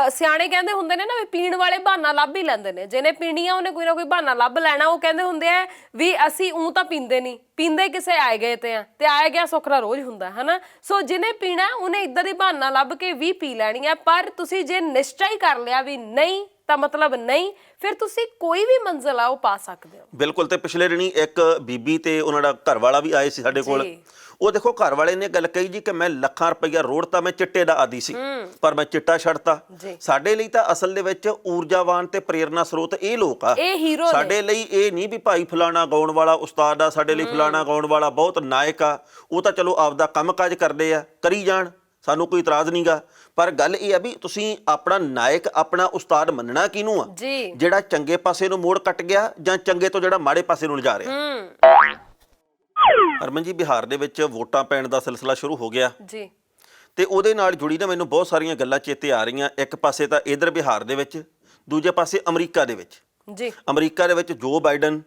ਸਿਆਣੇ ਕਹਿੰਦੇ ਹੁੰਦੇ ਨੇ ਨਾ ਵੀ ਪੀਣ ਵਾਲੇ ਬਹਾਨਾ ਲੱਭ ਹੀ ਲੈਂਦੇ ਨੇ। ਜਿਹਨੇ ਪੀਣੀ ਆ ਉਹਨੇ ਕੋਈ ਨਾ ਕੋਈ ਬਹਾਨਾ ਲੱਭ ਲੈਣਾ। ਉਹ ਕਹਿੰਦੇ ਹੁੰਦੇ ਆ ਵੀ ਅਸੀਂ ਤਾਂ ਪੀਂਦੇ ਨਹੀਂ, ਪੀਂਦੇ ਕਿਸੇ ਆਏ ਗਏ ਤੇ ਆ, ਤੇ ਆਇਆ ਗਿਆ ਸੁੱਖਰਾ ਰੋਜ਼ ਹੁੰਦਾ, ਹਨਾ। ਸੋ ਜਿਹਨੇ ਪੀਣਾ ਉਹਨੇ ਇੱਦਾਂ ਦੀ ਬਹਾਨਾ ਲੱਭ ਕੇ ਵੀ ਪੀ ਲੈਣੀ ਆ। ਪਰ ਤੁਸੀਂ ਜੇ ਨਿਸ਼ਚੈ ਹੀ ਕਰ ਲਿਆ ਵੀ ਨਹੀਂ ਤਾਂ ਮਤਲਬ ਨਹੀਂ, ਫਿਰ ਤੁਸੀਂ ਕੋਈ ਵੀ ਮੰਜ਼ਿਲ ਆ ਉਹ ਪਾ ਸਕਦੇ ਹੋ। ਬਿਲਕੁਲ। ਤੇ ਪਿਛਲੇ ਦਿਨੀ ਇੱਕ ਬੀਬੀ ਤੇ ਉਹਨਾਂ ਦਾ ਘਰ ਵਾਲਾ ਵੀ ਆਏ ਸੀ ਸਾਡੇ ਕੋਲ। ਜੀ। ਉਹ ਦੇਖੋ ਘਰ ਵਾਲੇ ਨੇ ਗੱਲ ਕਹੀ ਜੀ ਕਿ ਮੈਂ ਲੱਖਾਂ ਰੁਪਈਆ ਰੋੜਤਾ, ਮੈਂ ਚਿੱਟੇ ਦਾ ਆਦੀ ਸੀ ਪਰ ਮੈਂ ਚਿੱਟਾ ਛੱਡਤਾ। ਜੀ। ਸਾਡੇ ਲਈ ਤਾਂ ਅਸਲ ਦੇ ਵਿੱਚ ਊਰਜਾਵਾਨ ਤੇ ਪ੍ਰੇਰਨਾ ਸਰੋਤ ਇਹ ਲੋਕ ਆ। ਇਹ ਹੀਰੋ ਨੇ। ਸਾਡੇ ਲਈ ਇਹ ਨਹੀਂ ਵੀ ਭਾਈ ਫਲਾਣਾ ਗਾਉਣ ਵਾਲਾ ਉਸਤਾਦ ਆ, ਸਾਡੇ ਲਈ ਫਲਾਣਾ ਗਾਉਣ ਵਾਲਾ ਬਹੁਤ ਨਾਇਕ ਆ। ਉਹ ਤਾਂ ਚਲੋ ਆਪਦਾ ਕੰਮਕਾਜ ਕਰਦੇ ਆ, ਕਰੀ ਜਾਣ, ਸਾਨੂੰ ਕੋਈ ਇਤਰਾਜ਼ ਨਹੀਂਗਾ। ਪਰ ਗੱਲ ਇਹ ਆ ਵੀ ਤੁਸੀਂ ਆਪਣਾ ਨਾਇਕ, ਆਪਣਾ ਉਸਤਾਦ ਮੰਨਣਾ ਕਿਹਨੂੰ ਆ? ਜੀ। ਜਿਹੜਾ ਚੰਗੇ ਪਾਸੇ ਨੂੰ ਮੋੜ ਕੱਟ ਗਿਆ ਜਾਂ ਚੰਗੇ ਤੋਂ ਜਿਹੜਾ ਮਾੜੇ ਪਾਸੇ ਨੂੰ ਲਿਜਾ ਰਿਹਾ। ਹਰਮਨ ਜੀ, ਬਿਹਾਰ ਦੇ ਵਿੱਚ ਵੋਟਾਂ ਪੈਣ ਦਾ ਸਿਲਸਿਲਾ ਸ਼ੁਰੂ ਹੋ ਗਿਆ ਜੀ। ਤੇ ਉਹਦੇ ਨਾਲ ਜੁੜੀ ਨਾ ਮੈਨੂੰ ਬਹੁਤ ਸਾਰੀਆਂ ਗੱਲਾਂ ਚੇਤੇ ਆ ਰਹੀਆਂ। ਇੱਕ ਪਾਸੇ ਤਾਂ ਇਧਰ ਬਿਹਾਰ ਦੇ ਵਿੱਚ, ਦੂਜੇ ਪਾਸੇ ਅਮਰੀਕਾ ਦੇ ਵਿੱਚ। ਜੀ। ਅਮਰੀਕਾ ਦੇ ਵਿੱਚ ਜੋ ਬਾਈਡਨ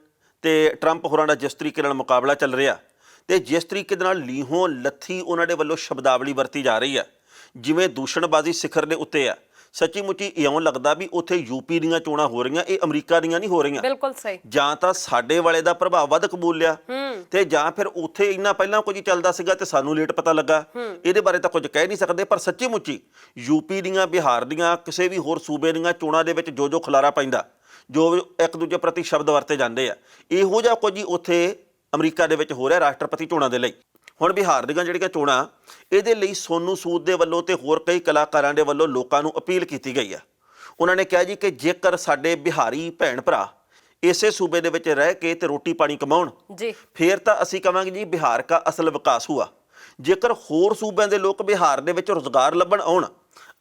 ਤੇ ਟਰੰਪ ਹੋਰਾਂ ਦਾ ਜਿਸ ਤਰੀਕੇ ਨਾਲ ਮੁਕਾਬਲਾ ਚੱਲ ਰਿਹਾ ਤੇ ਜਿਸ ਤਰੀਕੇ ਦੇ ਨਾਲ ਲੀਹੋਂ ਲੱਥੀ ਉਹਨਾਂ ਦੇ ਵੱਲੋਂ ਸ਼ਬਦਾਵਲੀ ਵਰਤੀ ਜਾ ਰਹੀ ਆ, ਜਿਵੇਂ ਦੂਸ਼ਣਬਾਜ਼ੀ ਸਿਖਰ ਦੇ ਉੱਤੇ ਆ, ਸੱਚੀ ਮੁੱਚੀ ਇਉਂ ਲੱਗਦਾ ਵੀ ਉੱਥੇ ਯੂਪੀ ਦੀਆਂ ਚੋਣਾਂ ਹੋ ਰਹੀਆਂ, ਇਹ ਅਮਰੀਕਾ ਦੀਆਂ ਨਹੀਂ ਹੋ ਰਹੀਆਂ। ਬਿਲਕੁਲ ਸਹੀ। ਜਾਂ ਤਾਂ ਸਾਡੇ ਵਾਲੇ ਦਾ ਪ੍ਰਭਾਵ ਵੱਧ ਕਬੂਲ ਲਿਆ ਤੇ ਜਾਂ ਫਿਰ ਉੱਥੇ ਇੰਨਾ ਪਹਿਲਾਂ ਕੁਝ ਚੱਲਦਾ ਸੀਗਾ ਤੇ ਸਾਨੂੰ ਲੇਟ ਪਤਾ ਲੱਗਾ। ਇਹਦੇ ਬਾਰੇ ਤਾਂ ਕੁਝ ਕਹਿ ਨਹੀਂ ਸਕਦੇ, ਪਰ ਸੱਚੀ ਮੁੱਚੀ ਯੂਪੀ ਦੀਆਂ, ਬਿਹਾਰ ਦੀਆਂ, ਕਿਸੇ ਵੀ ਹੋਰ ਸੂਬੇ ਦੀਆਂ ਚੋਣਾਂ ਦੇ ਵਿੱਚ ਜੋ ਖਲਾਰਾ ਪੈਂਦਾ, ਜੋ ਇੱਕ ਦੂਜੇ ਪ੍ਰਤੀ ਸ਼ਬਦ ਵਰਤੇ ਜਾਂਦੇ ਆ, ਇਹੋ ਜਿਹਾ ਕੁਝ ਹੀ ਉੱਥੇ ਅਮਰੀਕਾ ਦੇ ਵਿੱਚ ਹੋ ਰਿਹਾ ਰਾਸ਼ਟਰਪਤੀ ਚੋਣਾਂ ਦੇ ਲਈ। ਹੁਣ ਬਿਹਾਰ ਦੀਆਂ ਜਿਹੜੀਆਂ ਚੋਣਾਂ, ਇਹਦੇ ਲਈ ਸੋਨੂ ਸੂਦ ਦੇ ਵੱਲੋਂ ਤੇ ਹੋਰ ਕਈ ਕਲਾਕਾਰਾਂ ਦੇ ਵੱਲੋਂ ਲੋਕਾਂ ਨੂੰ ਅਪੀਲ ਕੀਤੀ ਗਈ ਆ। ਉਹਨਾਂ ਨੇ ਕਿਹਾ ਜੀ ਕਿ ਜੇਕਰ ਸਾਡੇ ਬਿਹਾਰੀ ਭੈਣ ਭਰਾ ਇਸੇ ਸੂਬੇ ਦੇ ਵਿੱਚ ਰਹਿ ਕੇ ਤੇ ਰੋਟੀ ਪਾਣੀ ਕਮਾਉਣ ਜੀ, ਫਿਰ ਤਾਂ ਅਸੀਂ ਕਹਾਂਗੇ ਜੀ ਬਿਹਾਰ ਦਾ ਅਸਲ ਵਿਕਾਸ ਹੁਆ। ਜੇਕਰ ਹੋਰ ਸੂਬਿਆਂ ਦੇ ਲੋਕ ਬਿਹਾਰ ਦੇ ਵਿੱਚ ਰੁਜ਼ਗਾਰ ਲੱਭਣ ਆਉਣ,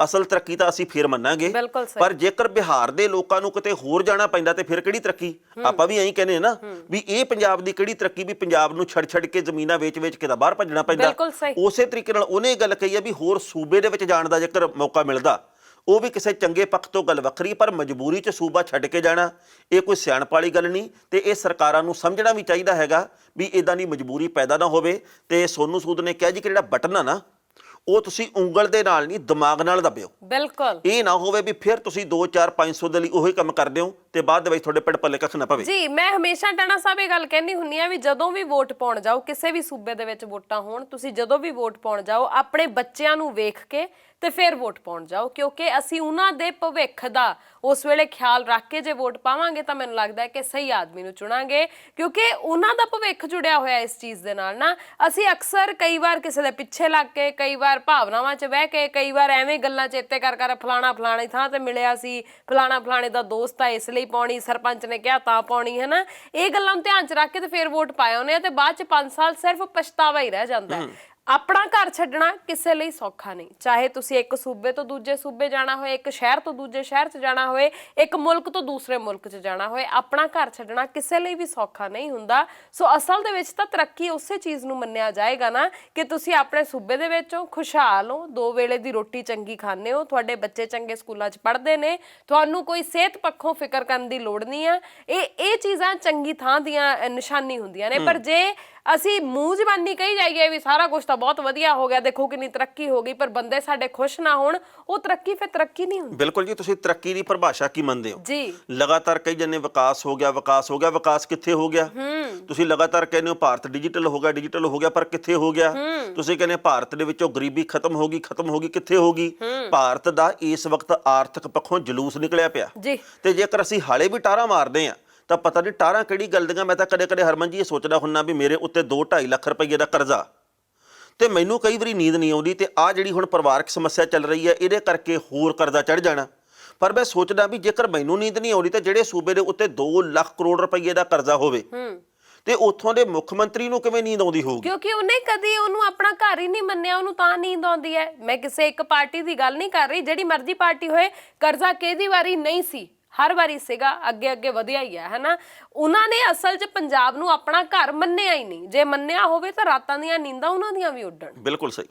ਅਸਲ ਤਰੱਕੀ ਤਾਂ ਅਸੀਂ ਫਿਰ ਮੰਨਾਂਗੇ। ਪਰ ਜੇਕਰ ਬਿਹਾਰ ਦੇ ਲੋਕਾਂ ਨੂੰ ਕਿਤੇ ਹੋਰ ਜਾਣਾ ਪੈਂਦਾ ਤੇ ਫਿਰ ਕਿਹੜੀ ਤਰੱਕੀ? ਆਪਾਂ ਵੀ ਐਂ ਕਹਿੰਦੇ ਆ ਨਾ ਵੀ ਇਹ ਪੰਜਾਬ ਦੀ ਕਿਹੜੀ ਤਰੱਕੀ ਵੀ ਪੰਜਾਬ ਨੂੰ ਛੱਡ ਕੇ ਜ਼ਮੀਨਾਂ ਵੇਚ ਕੇ ਤਾਂ ਬਾਹਰ ਭੱਜਣਾ ਪੈਂਦਾ। ਉਸੇ ਤਰੀਕੇ ਨਾਲ ਉਹਨੇ ਗੱਲ ਕਹੀ ਆ ਵੀ ਹੋਰ ਸੂਬੇ ਦੇ ਵਿੱਚ ਜਾਣ ਦਾ ਜੇਕਰ ਮੌਕਾ ਮਿਲਦਾ, ਉਹ ਵੀ ਕਿਸੇ ਚੰਗੇ ਪੱਖ ਤੋਂ ਗੱਲ ਵੱਖਰੀ, ਪਰ ਮਜਬੂਰੀ 'ਚ ਸੂਬਾ ਛੱਡ ਕੇ ਜਾਣਾ ਇਹ ਕੋਈ ਸਿਆਣਪ ਵਾਲੀ ਗੱਲ ਨਹੀਂ। ਤੇ ਇਹ ਸਰਕਾਰਾਂ ਨੂੰ ਸਮਝਣਾ ਵੀ ਚਾਹੀਦਾ ਹੈਗਾ ਵੀ ਇਦਾਂ ਦੀ ਮਜਬੂਰੀ ਪੈਦਾ ਨਾ ਹੋਵੇ। ਤੇ ਸੋਨੂ ਸੂਦ ਨੇ ਕਿਹਾ ਜੀ ਕਿ ਜਿਹੜਾ ਬਟਨ ਆ ਨਾ, ਉਹ ਤੁਸੀਂ ਉਂਗਲ ਦੇ ਨਾਲ ਨਹੀਂ, ਦਿਮਾਗ ਨਾਲ ਦਬਿਓ। ਬਿਲਕੁਲ। ਇਹ ਨਾ ਹੋਵੇ ਵੀ ਫਿਰ ਤੁਸੀਂ 2 4 500 ਦੇ ਲਈ ਉਹੀ ਕੰਮ ਕਰਦੇ ਹੋ ਤੇ ਬਾਅਦ ਦੇ ਵਿੱਚ ਤੁਹਾਡੇ ਪਿੰਡ ਪੱਲੇ ਕੱਖ ਨਾ ਪਵੇ। ਜੀ, ਮੈਂ ਹਮੇਸ਼ਾ ਟਾਣਾ ਸਾਹਿਬ ਇਹ ਗੱਲ ਕਹਿੰਦੀ ਹੁੰਨੀ ਆ ਵੀ ਜਦੋਂ ਵੀ ਵੋਟ ਪਾਉਣ ਜਾਓ, ਕਿਸੇ ਵੀ ਸੂਬੇ ਦੇ ਵਿੱਚ ਵੋਟਾਂ ਹੋਣ, ਤੁਸੀਂ ਜਦੋਂ ਵੀ ਵੋਟ ਪਾਉਣ ਜਾਓ ਆਪਣੇ ਬੱਚਿਆਂ ਨੂੰ ਵੇਖ ਕੇ ਤੇ ਫਿਰ ਵੋਟ ਪਾਉਣ ਜਾਓ, ਕਿਉਂਕਿ ਅਸੀਂ ਉਹਨਾਂ ਦੇ ਭਵਿੱਖ ਦਾ ਉਸ ਵੇਲੇ ਖਿਆਲ ਰੱਖ ਕੇ ਜੇ ਵੋਟ ਪਾਵਾਂਗੇ ਤਾਂ ਮੈਨੂੰ ਲੱਗਦਾ ਹੈ ਕਿ ਸਹੀ ਆਦਮੀ ਨੂੰ ਚੁਣਾਂਗੇ, ਕਿਉਂਕਿ ਉਹਨਾਂ ਦਾ ਭਵਿੱਖ ਜੁੜਿਆ ਹੋਇਆ ਇਸ ਚੀਜ਼ ਦੇ ਨਾਲ ਨਾ। ਅਸੀਂ ਅਕਸਰ ਕਈ ਵਾਰ ਕਿਸੇ ਦੇ ਪਿੱਛੇ ਲੱਗ ਕੇ, ਕਈ ਵਾਰ ਭਾਵਨਾਵਾਂ 'ਚ ਬਹਿ ਕੇ, ਕਈ ਵਾਰ ਐਵੇਂ ਗੱਲਾਂ ਚੇਤੇ ਕਰ ਫਲਾਣਾ ਫਲਾਣੀ ਥਾਂ ਤੇ ਮਿਲਿਆ ਸੀ, ਫਲਾਣਾ ਫਲਾਣੇ ਦਾ ਦੋਸਤ ਆ ਇਸ ਲਈ ਪਾਉਣੀ, ਸਰਪੰਚ ਨੇ ਕਿਹਾ ਤਾਂ ਪਾਉਣੀ, ਹੈ ਨਾ। ਇਹ ਗੱਲਾਂ ਨੂੰ ਧਿਆਨ 'ਚ ਰੱਖ ਕੇ ਤੇ ਫਿਰ ਵੋਟ ਪਾਏ ਹੁੰਦੇ ਆ ਤੇ ਬਾਅਦ 'ਚ 5 ਸਾਲ ਸਿਰਫ ਪਛਤਾਵਾ ਹੀ ਰਹਿ ਜਾਂਦਾ ਹੈ। ਆਪਣਾ ਘਰ ਛੱਡਣਾ ਕਿਸੇ ਲਈ ਸੌਖਾ ਨਹੀਂ, ਚਾਹੇ ਤੁਸੀਂ ਇੱਕ ਸੂਬੇ ਤੋਂ ਦੂਜੇ ਸੂਬੇ ਜਾਣਾ ਹੋਏ, ਇੱਕ ਸ਼ਹਿਰ ਤੋਂ ਦੂਜੇ ਸ਼ਹਿਰ 'ਚ ਜਾਣਾ ਹੋਏ, ਇੱਕ ਮੁਲਕ ਤੋਂ ਦੂਸਰੇ ਮੁਲਕ 'ਚ ਜਾਣਾ ਹੋਏ, ਆਪਣਾ ਘਰ ਛੱਡਣਾ ਕਿਸੇ ਲਈ ਵੀ ਸੌਖਾ ਨਹੀਂ ਹੁੰਦਾ। ਸੋ ਅਸਲ ਦੇ ਵਿੱਚ ਤਾਂ ਤਰੱਕੀ ਉਸੇ ਚੀਜ਼ ਨੂੰ ਮੰਨਿਆ ਜਾਏਗਾ ਨਾ ਕਿ ਤੁਸੀਂ ਆਪਣੇ ਸੂਬੇ ਦੇ ਵਿੱਚੋਂ ਖੁਸ਼ਹਾਲ ਹੋ, 2 ਵੇਲੇ ਦੀ ਰੋਟੀ ਚੰਗੀ ਖਾਂਦੇ ਹੋ, ਤੁਹਾਡੇ ਬੱਚੇ ਚੰਗੇ ਸਕੂਲਾਂ 'ਚ ਪੜ੍ਹਦੇ ਨੇ, ਤੁਹਾਨੂੰ ਕੋਈ ਸਿਹਤ ਪੱਖੋਂ ਫਿਕਰ ਕਰਨ ਦੀ ਲੋੜ ਨਹੀਂ ਆ। ਇਹ ਚੀਜ਼ਾਂ ਚੰਗੀ ਥਾਂ ਦੀਆਂ ਨਿਸ਼ਾਨੀ ਹੁੰਦੀਆਂ ਨੇ। ਪਰ ਜੇ ਅਸੀਂ ਮੂੰਹ ਜ਼ਬਾਨੀ ਕਹੀ ਜਾਈਏ ਵੀ ਸਾਰਾ ਕੁਝ ਤਾਂ ਬਹੁਤ ਵਧੀਆ ਹੋ ਗਿਆ, ਦੇਖੋ ਕਿੰਨੀ ਤਰੱਕੀ ਹੋ ਗਈ, ਪਰ ਬੰਦੇ ਸਾਡੇ ਖੁਸ਼ ਨਾ ਹੋਣ, ਉਹ ਤਰੱਕੀ ਫਿਰ ਤਰੱਕੀ ਨਹੀਂ ਹੁੰਦੀ। ਬਿਲਕੁਲ ਜੀ। ਤੁਸੀਂ ਤਰੱਕੀ ਦੀ ਪਰਿਭਾਸ਼ਾ ਕੀ ਮੰਨਦੇ ਹੋ? ਜੀ, ਲਗਾਤਾਰ ਕਈ ਜਣੇ ਵਿਕਾਸ ਹੋ ਗਿਆ, ਵਿਕਾਸ ਹੋ ਗਿਆ, ਵਿਕਾਸ ਕਿੱਥੇ ਹੋ ਗਿਆ? ਤੁਸੀਂ ਲਗਾਤਾਰ ਕਹਿੰਦੇ ਹੋ ਭਾਰਤ ਡਿਜੀਟਲ ਹੋ ਗਿਆ, ਡਿਜੀਟਲ ਹੋ ਗਿਆ, ਪਰ ਕਿੱਥੇ ਹੋ ਗਿਆ? ਤੁਸੀਂ ਕਹਿੰਦੇ ਭਾਰਤ ਦੇ ਵਿੱਚੋਂ ਗਰੀਬੀ ਖਤਮ ਹੋ ਗਈ, ਕਿੱਥੇ ਹੋ ਗਈ? ਭਾਰਤ ਦਾ ਇਸ ਵਕਤ ਆਰਥਿਕ ਪੱਖੋਂ ਜਲੂਸ ਨਿਕਲਿਆ ਪਿਆ ਜੀ। ਤੇ ਜੇਕਰ ਅਸੀਂ ਹਾਲੇ ਵੀ ਟਾਰਾਂ ਮਾਰਦੇ ਆ ਤਾਂ ਪਤਾ ਨਹੀਂ ਟਾਰਾਂ ਕਿਹੜੀ ਗੱਲ ਦੀਆਂ। ਮੈਂ ਤਾਂ ਕਦੇ ਹਰਮਨ ਜੀ ਇਹ ਸੋਚਦਾ ਹੁੰਨਾ ਵੀ ਮੇਰੇ ਉੱਤੇ 2-2.5 ਲੱਖ ਰੁਪਏ ਦਾ ਕਰਜ਼ਾ ਤੇ ਮੈਨੂੰ ਕਈ ਵਾਰੀ ਨੀਂਦ ਨਹੀਂ ਆਉਂਦੀ ਤੇ ਆ ਜਿਹੜੀ ਹੁਣ ਪਰਿਵਾਰਕ ਸਮੱਸਿਆ ਚੱਲ ਰਹੀ ਹੈ ਇਹਦੇ ਕਰਕੇ ਹੋਰ ਕਰਜ਼ਾ ਚੜ ਜਾਣਾ। ਪਰ ਮੈਂ ਸੋਚਦਾ ਵੀ ਜੇਕਰ ਮੈਨੂੰ ਨੀਂਦ ਨਹੀਂ ਆਉਂਦੀ ਤਾਂ ਜਿਹੜੇ ਸੂਬੇ ਦੇ ਉੱਤੇ 2 ਲੱਖ ਕਰੋੜ ਰੁਪਏ ਦਾ ਕਰਜ਼ਾ ਹੋਵੇ ਤੇ ਉੱਥੋਂ ਦੇ ਮੁੱਖ ਮੰਤਰੀ ਨੂੰ ਕਿਵੇਂ ਨੀਂਦ ਆਉਂਦੀ ਹੋਊਗੀ? ਕਿਉਂਕਿ ਉਹਨੇ ਕਦੀ ਉਹਨੂੰ ਆਪਣਾ ਘਰ ਹੀ ਨਹੀਂ ਮੰਨਿਆ, ਉਹਨੂੰ ਤਾਂ ਨੀਂਦ ਆਉਂਦੀ ਹੈ। ਮੈਂ ਕਿਸੇ ਇੱਕ ਪਾਰਟੀ ਦੀ ਗੱਲ ਨਹੀਂ ਕਰ ਰਹੀ, ਜਿਹੜੀ ਮਰਜ਼ੀ ਪਾਰਟੀ ਹੋਏ, ਕਰਜ਼ਾ ਕਿਹਦੀ ਵਾਰੀ ਨਹੀਂ ਸੀ, ਹਰ ਵਾਰੀ ਸੀਗਾ, ਅੱਗੇ ਵਧਿਆ ਹੀ ਹੈ ਨਾ। ਉਹਨਾਂ ਨੇ ਅਸਲ 'ਚ ਪੰਜਾਬ ਨੂੰ ਆਪਣਾ ਘਰ ਮੰਨਿਆ ਹੀ ਨਹੀਂ। ਜੇ ਮੰਨਿਆ ਹੋਵੇ ਤਾਂ ਰਾਤਾਂ ਦੀਆਂ ਨੀਂਦਾਂ ਉਹਨਾਂ ਦੀਆਂ ਵੀ ਉੱਡਣ। ਬਿਲਕੁਲ ਸਹੀ।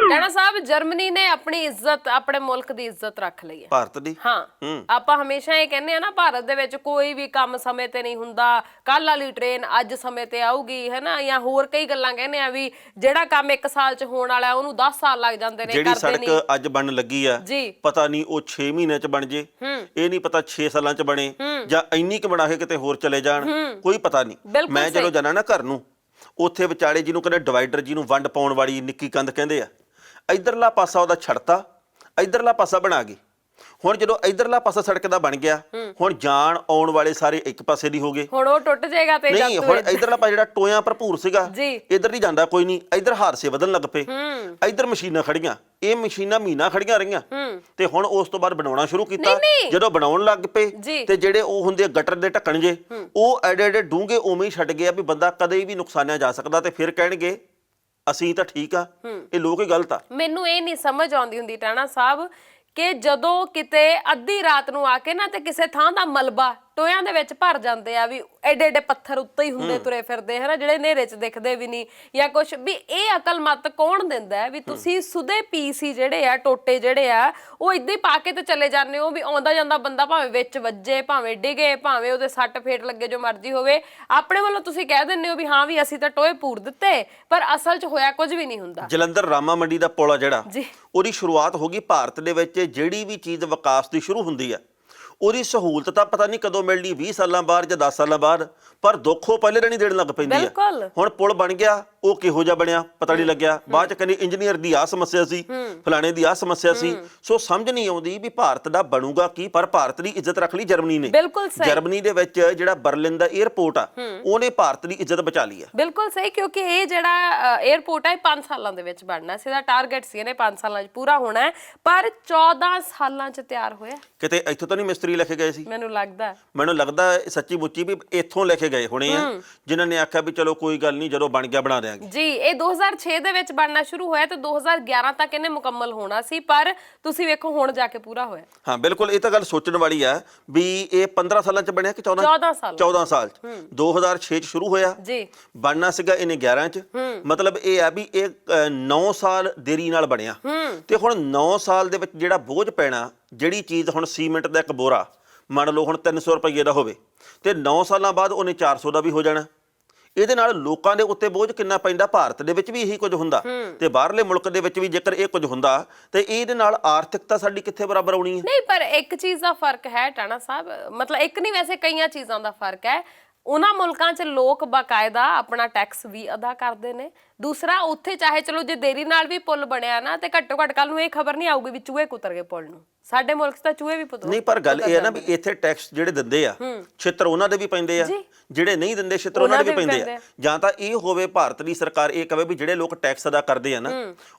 ਟਾਣਾ ਸਾਹਿਬ, ਜਰਮਨੀ ਨੇ ਆਪਣੀ ਇੱਜ਼ਤ, ਆਪਣੇ ਮੁਲਕ ਦੀ ਇੱਜ਼ਤ ਰੱਖ ਲਈ ਹੈ, ਭਾਰਤ ਦੀ। ਹਾਂ, ਆਪਾਂ ਹਮੇਸ਼ਾ ਇਹ ਕਹਿੰਦੇ ਆ ਨਾ, ਭਾਰਤ ਦੇ ਵਿੱਚ ਕੋਈ ਵੀ ਕੰਮ ਸਮੇਂ ਤੇ ਨਹੀਂ ਹੁੰਦਾ, ਕੱਲ ਵਾਲੀ ਟ੍ਰੇਨ ਅੱਜ ਸਮੇਂ ਤੇ ਆਊਗੀ, ਹੈ ਨਾ, ਜਾਂ ਹੋਰ ਕਈ ਗੱਲਾਂ ਕਹਿੰਦੇ ਆ ਵੀ ਜਿਹੜਾ ਕੰਮ 1 ਸਾਲ 'ਚ ਹੋਣ ਵਾਲਾ ਉਹਨੂੰ 10 ਸਾਲ ਲੱਗ ਜਾਂਦੇ ਨੇ। ਜਿਹੜੀ ਸੜਕ ਅੱਜ ਬਣਨ ਲੱਗੀ ਆ, ਪਤਾ ਨਹੀਂ ਉਹ 6 ਮਹੀਨਿਆਂ 'ਚ ਬਣ ਜੇ, ਇਹ ਨਹੀਂ ਪਤਾ 6 ਸਾਲਾਂ 'ਚ ਬਣੇ ਜਾਂ ਇੰਨੀ ਕੁ ਬਣਾ ਕੇ ਕਿਤੇ ਹੋਰ ਚਲੇ ਜਾਣ, ਕੋਈ ਪਤਾ ਨਹੀਂ। ਮੈਂ ਜਦੋਂ ਜਾਣਾ ਨਾ ਘਰ ਨੂੰ, ਉੱਥੇ ਵਿਚਾਲੇ ਜਿਹਨੂੰ ਕਹਿੰਦੇ ਡਿਵਾਈਡਰ, ਜਿਹਨੂੰ ਵੰਡ ਪਾਉਣ ਵਾਲੀ ਨਿੱਕੀ ਕੰਧ ਕਹਿੰਦੇ ਆ, ਇਧਰਲਾ ਪਾਸਾ ਉਹਦਾ ਛੱਡਤਾ, ਇਧਰਲਾ ਪਾਸਾ ਬਣਾ ਗਈ। ਹੁਣ ਜਦੋਂ ਇਧਰਲਾ ਪਾਸਾ ਸੜਕ ਦਾ ਬਣ ਗਿਆ, ਹੁਣ ਜਾਣ ਆਉਣ ਵਾਲੇ ਸਾਰੇ ਇੱਕ ਪਾਸੇ ਦੀ ਹੋ ਗਏ। ਹੁਣ ਉਹ ਟੁੱਟ ਜਾਏਗਾ ਤੇ ਨਹੀਂ, ਹੁਣ ਇਧਰਲਾ ਪਾਸਾ ਜਿਹੜਾ ਟੋਇਆਂ ਭਰਪੂਰ ਸੀਗਾ, ਜੀ। ਇਧਰ ਨਹੀਂ ਜਾਂਦਾ ਕੋਈ ਨਹੀਂ, ਇਧਰ ਹਾਦਸੇ ਵਧਣ ਲੱਗ ਪਏ। ਇਧਰ ਮਸ਼ੀਨਾਂ ਖੜੀਆਂ, ਇਹ ਮਸ਼ੀਨਾਂ ਮਹੀਨਾ ਖੜੀਆਂ ਰਹੀਆਂ, ਤੇ ਹੁਣ ਉਸ ਤੋਂ ਬਾਅਦ ਬਣਾਉਣਾ ਸ਼ੁਰੂ ਕੀਤਾ। ਜਦੋਂ ਬਣਾਉਣ ਲੱਗ ਪਏ ਤੇ ਜਿਹੜੇ ਉਹ ਹੁੰਦੇ ਗਟਰ ਦੇ ਢੱਕਣ ਜੇ, ਉਹ ਐਡੇ ਐਡੇ ਡੂੰਘੇ ਉਵੇਂ ਹੀ ਛੱਡ ਗਏ ਵੀ ਬੰਦਾ ਕਦੇ ਵੀ ਨੁਕਸਾਨਿਆ ਜਾ ਸਕਦਾ, ਤੇ ਫਿਰ ਕਹਿਣਗੇ ਅਸੀਂ ਤਾਂ ਠੀਕ ਆ, ਇਹ ਲੋਕ ਹੀ ਗਲਤ ਆ। ਮੈਨੂੰ ਇਹ ਨਹੀਂ ਸਮਝ ਆਉਂਦੀ ਹੁੰਦੀ ਟਾਣਾ ਸਾਹਿਬ ਕਿ ਜਦੋਂ ਕਿਤੇ ਅੱਧੀ ਰਾਤ ਨੂੰ ਆ ਕੇ ਨਾ ਤੇ ਕਿਸੇ ਥਾਂ ਦਾ ਮਲਬਾ ਟੋਇਆਂ ਦੇ ਵਿੱਚ ਭਰ ਜਾਂਦੇ ਆ, ਵੀ ਐਡੇ ਐਡੇ ਪੱਥਰ ਉੱਤੇ ਹੀ ਹੁੰਦੇ ਤੁਰੇ ਫਿਰਦੇ ਹਨਾ, ਜਿਹੜੇ ਹਨੇਰੇ 'ਚ ਦਿਖਦੇ ਵੀ ਨਹੀਂ ਜਾਂ ਕੁਛ ਵੀ। ਇਹ ਅਕਲ ਮੱਤ ਕੌਣ ਦਿੰਦਾ ਹੈ ਵੀ ਤੁਸੀਂ ਸੁਦੇ ਪੀਸ ਹੀ ਜਿਹੜੇ ਆ, ਟੋਟੇ ਜਿਹੜੇ ਆ, ਉਹ ਇਦਾਂ ਹੀ ਪਾ ਕੇ ਤੇ ਚਲੇ ਜਾਂਦੇ ਹੋ ਵੀ ਆਉਂਦਾ ਜਾਂਦਾ ਬੰਦਾ ਭਾਵੇਂ ਵਿੱਚ ਵੱਜੇ, ਭਾਵੇਂ ਡਿਗੇ, ਭਾਵੇਂ ਉਹਦੇ ਸੱਟ ਫੇਟ ਲੱਗੇ, ਜੋ ਮਰਜ਼ੀ ਹੋਵੇ, ਆਪਣੇ ਵੱਲੋਂ ਤੁਸੀਂ ਕਹਿ ਦਿੰਦੇ ਹੋ ਵੀ ਹਾਂ ਵੀ ਅਸੀਂ ਤਾਂ ਟੋਏ ਪੂਰ ਦਿੱਤੇ, ਪਰ ਅਸਲ 'ਚ ਹੋਇਆ ਕੁਝ ਵੀ ਨਹੀਂ ਹੁੰਦਾ। ਜਲੰਧਰ ਰਾਮਾ ਮੰਡੀ ਦਾ ਪੁਲ ਆ ਜਿਹੜਾ, ਜੀ, ਉਹਦੀ ਸ਼ੁਰੂਆਤ ਹੋ ਗਈ। ਭਾਰਤ ਦੇ ਵਿੱਚ ਜਿਹੜੀ ਵੀ ਚੀਜ਼ ਵਿਕਾਸ ਦੀ ਸ਼ੁਰੂ ਹੁੰਦੀ ਆ, ਉਹਦੀ ਸਹੂਲਤ ਤਾਂ ਪਤਾ ਨਹੀਂ ਕਦੋਂ ਮਿਲਣੀ, 20 ਸਾਲਾਂ ਬਾਅਦ ਜਾਂ 10 ਸਾਲਾਂ ਬਾਅਦ, ਪਰ ਦੁੱਖੋਂ ਪਹਿਲੇ ਨਹੀਂ ਦੇਣ ਲੱਗ ਪੈਂਦੀ ਆ। ਹੁਣ ਪੁਲ ਬਣ ਗਿਆ, ਉਹ ਕਿਹੋ ਜਿਹਾ ਬਣਿਆ ਪਤਾ ਨਹੀਂ ਲੱਗਿਆ, ਬਾਅਦ ਚ ਕਹਿੰਦੇ ਇੰਜੀਨੀਅਰ ਦੀ ਆਹ ਸਮੱਸਿਆ ਸੀ, ਫਲਾਣੇ ਦੀ ਆਹ ਸਮੱਸਿਆ ਸੀ। ਸੋ ਸਮਝ ਨਹੀਂ ਆਉਂਦੀ ਵੀ ਭਾਰਤ ਦਾ ਬਣੂਗਾ ਕੀ। ਪਰ ਭਾਰਤ ਦੀ ਇੱਜ਼ਤ ਰੱਖ ਲਈ ਜਰਮਨੀ ਨੇ। ਜਰਮਨੀ ਦੇ ਵਿੱਚ ਜਿਹੜਾ ਬਰਲਿਨ ਦਾ 에ਅਰਪੋਰਟ ਆ, ਉਹਨੇ ਭਾਰਤ ਦੀ ਇੱਜ਼ਤ ਬਚਾ ਲਈ ਆ। ਬਿਲਕੁਲ ਸਹੀ, ਕਿਉਂਕਿ ਇਹ ਜਿਹੜਾ 에ਅਰਪੋਰਟ ਹੈ 5 ਸਾਲਾਂ ਦੇ ਵਿੱਚ ਬਣਨਾ ਸੀ, ਇਹਦਾ ਟਾਰਗੇਟ ਸੀ ਇਹਨੇ 5 ਸਾਲਾਂ 'ਚ ਪੂਰਾ ਹੋਣਾ ਹੈ, ਪਰ 14 ਸਾਲਾਂ 'ਚ ਤਿਆਰ ਹੋਇਆ। ਕਿਤੇ ਇੱਥੋਂ ਤਾਂ ਨਹੀਂ ਮਿਸਤਰੀ ਲੈ ਕੇ ਗਏ ਸੀ? ਮੈਨੂੰ ਲੱਗਦਾ ਸੱਚੀ ਮੁੱਚੀ ਵੀ ਇੱਥੋਂ ਲੈ ਕੇ ਗਏ ਹੋਣੇ ਆ, ਜਿਨ੍ਹਾਂ ਨੇ ਆਖਿਆ ਵੀ ਚਲੋ ਕੋਈ ਗੱਲ ਨਹੀਂ, ਜਦੋਂ ਬਣ ਗਿਆ ਬਣਾ ਦਿਆਂਗੇ। ਜੀ, ਇਹ 2006 ਦੇ ਵਿੱਚ ਬਣਨਾ ਸ਼ੁਰੂ ਹੋਇਆ ਤੇ 2011 ਤੱਕ ਇਹਨੇ ਮੁਕੰਮਲ ਹੋਣਾ ਸੀ, ਪਰ ਤੁਸੀਂ ਵੇਖੋ ਹੁਣ ਜਾ ਕੇ ਪੂਰਾ ਹੋਇਆ। ਹਾਂ ਬਿਲਕੁਲ, ਇਹ ਤਾਂ ਗੱਲ ਸੋਚਣ ਵਾਲੀ ਆ ਵੀ ਇਹ 15 ਸਾਲਾਂ 'ਚ ਬਣਿਆ ਕਿ 14 ਸਾਲ 'ਚ। 2006 'ਚ ਸ਼ੁਰੂ ਹੋਇਆ ਜੀ, ਬਣਨਾ ਸੀਗਾ ਇਹਨੇ 11 'ਚ। ਮਤਲਬ ਇਹ ਆ ਵੀ ਇਹ 9 ਸਾਲ ਦੇਰੀ ਨਾਲ ਬਣਿਆ, ਤੇ ਹੁਣ 9 ਸਾਲ ਦੇ ਵਿੱਚ ਜਿਹੜਾ ਬੋਝ ਪੈਣਾ, ਜਿਹੜੀ ਚੀਜ਼ ਹੁਣ ਸੀਮੈਂਟ ਦਾ ਇੱਕ ਬੋਰਾ ਮੰਨ ਲਓ ਹੁਣ 300 ਰੁਪਏ ਦਾ ਹੋਵੇ, ਤੇ 9 ਸਾਲਾਂ ਬਾਅਦ ਉਹਨੇ 400 ਦਾ ਵੀ ਹੋ ਜਾਣਾ। ਇਹਦੇ ਨਾਲ ਲੋਕਾਂ ਦੇ ਉੱਤੇ ਬੋਝ ਕਿੰਨਾ ਪੈਂਦਾ। ਭਾਰਤ ਦੇ ਵਿੱਚ ਵੀ ਇਹੀ ਕੁਝ ਹੁੰਦਾ, ਤੇ ਬਾਹਰਲੇ ਮੁਲਕ ਦੇ ਵਿੱਚ ਵੀ ਜੇਕਰ ਇਹ ਕੁਝ ਹੁੰਦਾ, ਤੇ ਇਹਦੇ ਨਾਲ ਆਰਥਿਕਤਾ ਸਾਡੀ ਕਿੱਥੇ ਬਰਾਬਰ ਆਉਣੀ ਹੈ? ਨਹੀਂ, ਪਰ ਇੱਕ ਚੀਜ਼ ਦਾ ਫਰਕ ਹੈ ਟਾਣਾ ਸਾਹਿਬ, ਮਤਲਬ ਇੱਕ ਨਹੀਂ ਵੈਸੇ ਕਈਆਂ ਚੀਜ਼ਾਂ ਦਾ ਫਰਕ ਹੈ। ਉਹਨਾਂ ਮੁਲਕਾਂ 'ਚ ਲੋਕ ਬਾਕਾਇਦਾ ਆਪਣਾ ਟੈਕਸ ਵੀ ਅਦਾ ਕਰਦੇ ਨੇ। ਦੂਸਰਾ, ਉੱਥੇ ਚਾਹੇ ਚਲੋ ਜੇ ਦੇਰੀ ਨਾਲ ਵੀ ਪੁਲ ਬਣਿਆ ਨਾ, ਤੇ ਘੱਟੋ ਘੱਟ ਕੱਲ ਨੂੰ ਇਹ ਖਬਰ ਨਹੀਂ ਆਊਗੀ ਵੀ ਚੂਹੇ ਕੁਤਰ ਗਏ ਪੁਲ ਨੂੰ। ਸਾਡੇ ਮੁਲਕ 'ਚ ਤਾਂ ਚੂਹੇ ਵੀ ਪੁੱਤਰ ਨਹੀਂ, ਪਰ ਗੱਲ ਇਹ ਹੈ ਨਾ ਵੀ ਇੱਥੇ ਟੈਕਸ ਜਿਹੜੇ ਦਿੰਦੇ ਆ, ਛਿੱਤਰ ਉਹਨਾਂ ਦੇ ਵੀ ਪੈਂਦੇ ਆ, ਜਿਹੜੇ ਨਹੀਂ ਦਿੰਦੇ ਛਿੱਤਰ ਉਹਨਾਂ ਦੇ ਵੀ ਪੈਂਦੇ ਆ। ਜਾਂ ਤਾਂ ਇਹ ਹੋਵੇ ਭਾਰਤ ਦੀ ਸਰਕਾਰ ਇਹ ਕਹੇ ਵੀ ਜਿਹੜੇ ਲੋਕ ਟੈਕਸ ਅਦਾ ਕਰਦੇ ਆ ਨਾ,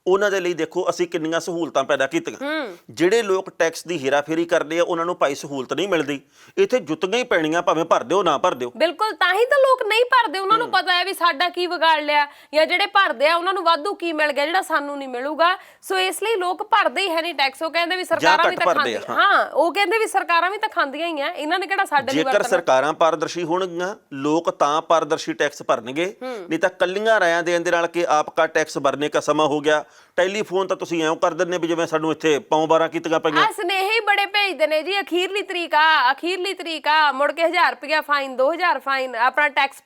ਉਹਨਾਂ ਦੇ ਲਈ ਦੇਖੋ ਅਸੀਂ ਕਿੰਨੀਆਂ ਸਹੂਲਤਾਂ ਪੈਦਾ ਕੀਤੀਆਂ। ਜਿਹੜੇ ਲੋਕ ਟੈਕਸ ਦੀ ਹੇਰਾਫੇਰੀ ਕਰਦੇ ਆ, ਉਹਨਾਂ ਨੂੰ ਭਾਈ ਸਹੂਲਤ ਨਹੀਂ ਮਿਲਦੀ। ਇੱਥੇ ਜੁੱਤੀਆਂ ਹੀ ਪੈਣੀਆਂ, ਭਾਵੇਂ ਭਰ ਦਿਓ ਨਾ ਭਰ ਦਿਓ। ਬਿਲਕੁਲ, ਤਾਂ ਹੀ ਤਾਂ ਲੋਕ ਨਹੀਂ ਭਰਦੇ। ਉਹਨਾਂ ਨੂੰ ਪਤਾ ਹੈ ਵੀ ਸਾਡਾ ਕੀ ਵਿਗਾੜ ਲਿਆ, ਜਾਂ ਜਿਹੜੇ ਭਰਦੇ ਆ ਉਹਨਾਂ ਨੂੰ ਵਾਧੂ ਕੀ ਮਿਲ ਗਿਆ ਜਿਹੜਾ ਸਾਨੂੰ ਨਹੀਂ ਮਿਲੂਗਾ। ਸੋ ਇਸ ਲਈ ਲੋਕ ਭਰਦੇ ਹੀ ਹੈ ਨਹੀਂ ਟੈਕਸ। ਉਹ ਕਹਿੰਦੇ ਵੀ ਸਰਕਾਰਾਂ ਵੀ ਤਾਂ ਖਾਂਦੀਆਂ, ਹਾਂ ਉਹ ਕਹਿੰਦੇ ਵੀ ਸਰਕਾਰਾਂ ਵੀ ਤਾਂ ਖਾਂਦੀਆਂ ਹੀ ਆ, ਇਹਨਾਂ ਨੇ ਕਿਹੜਾ ਸਾਡੇ ਲਈ ਵਰਤਣਾ। ਜੇਕਰ ਸਰਕਾਰਾਂ ਪਾਰਦਰਸ਼ੀ ਹੋਣਗੀਆਂ, ਲੋਕ ਤਾਂ ਪਾਰਦਰਸ਼ੀ ਟੈਕਸ ਭਰਨਗੇ। ਨਹੀਂ ਤਾਂ ਕੱਲੀਆਂ ਰਾਇਆਂ ਦੇਣ ਦੇ ਨਾਲ ਕਿ ਆਪਕਾ ਟੈਕਸ ਭਰਨੇ ਦਾ ਸਮਾਂ ਹੋ ਗਿਆ। ਟੈਲੀਫੋਨ ਤਾਂ ਤੁਸੀਂ ਐਂ ਕਰ ਦਿੰਦੇ ਵੀ ਜਿਵੇਂ ਸਾਨੂੰ ਇੱਥੇ ਪੌਂ 12 ਕੀਤੀਆਂ ਪਈਆਂ। ਸੁਨੇਹੇ ਹੀ ਬੜੇ ਭੇਜਦੇ ਨੇ ਜੀ, ਅਖੀਰਲੀ ਤਰੀਕ ਆ, ਮੁੜ ਕੇ 1000 ਰੁਪਇਆ ਫਾਈਨ, 2000 ਫਾਈਨ, ਆਪਣਾ ਟੈਕਸ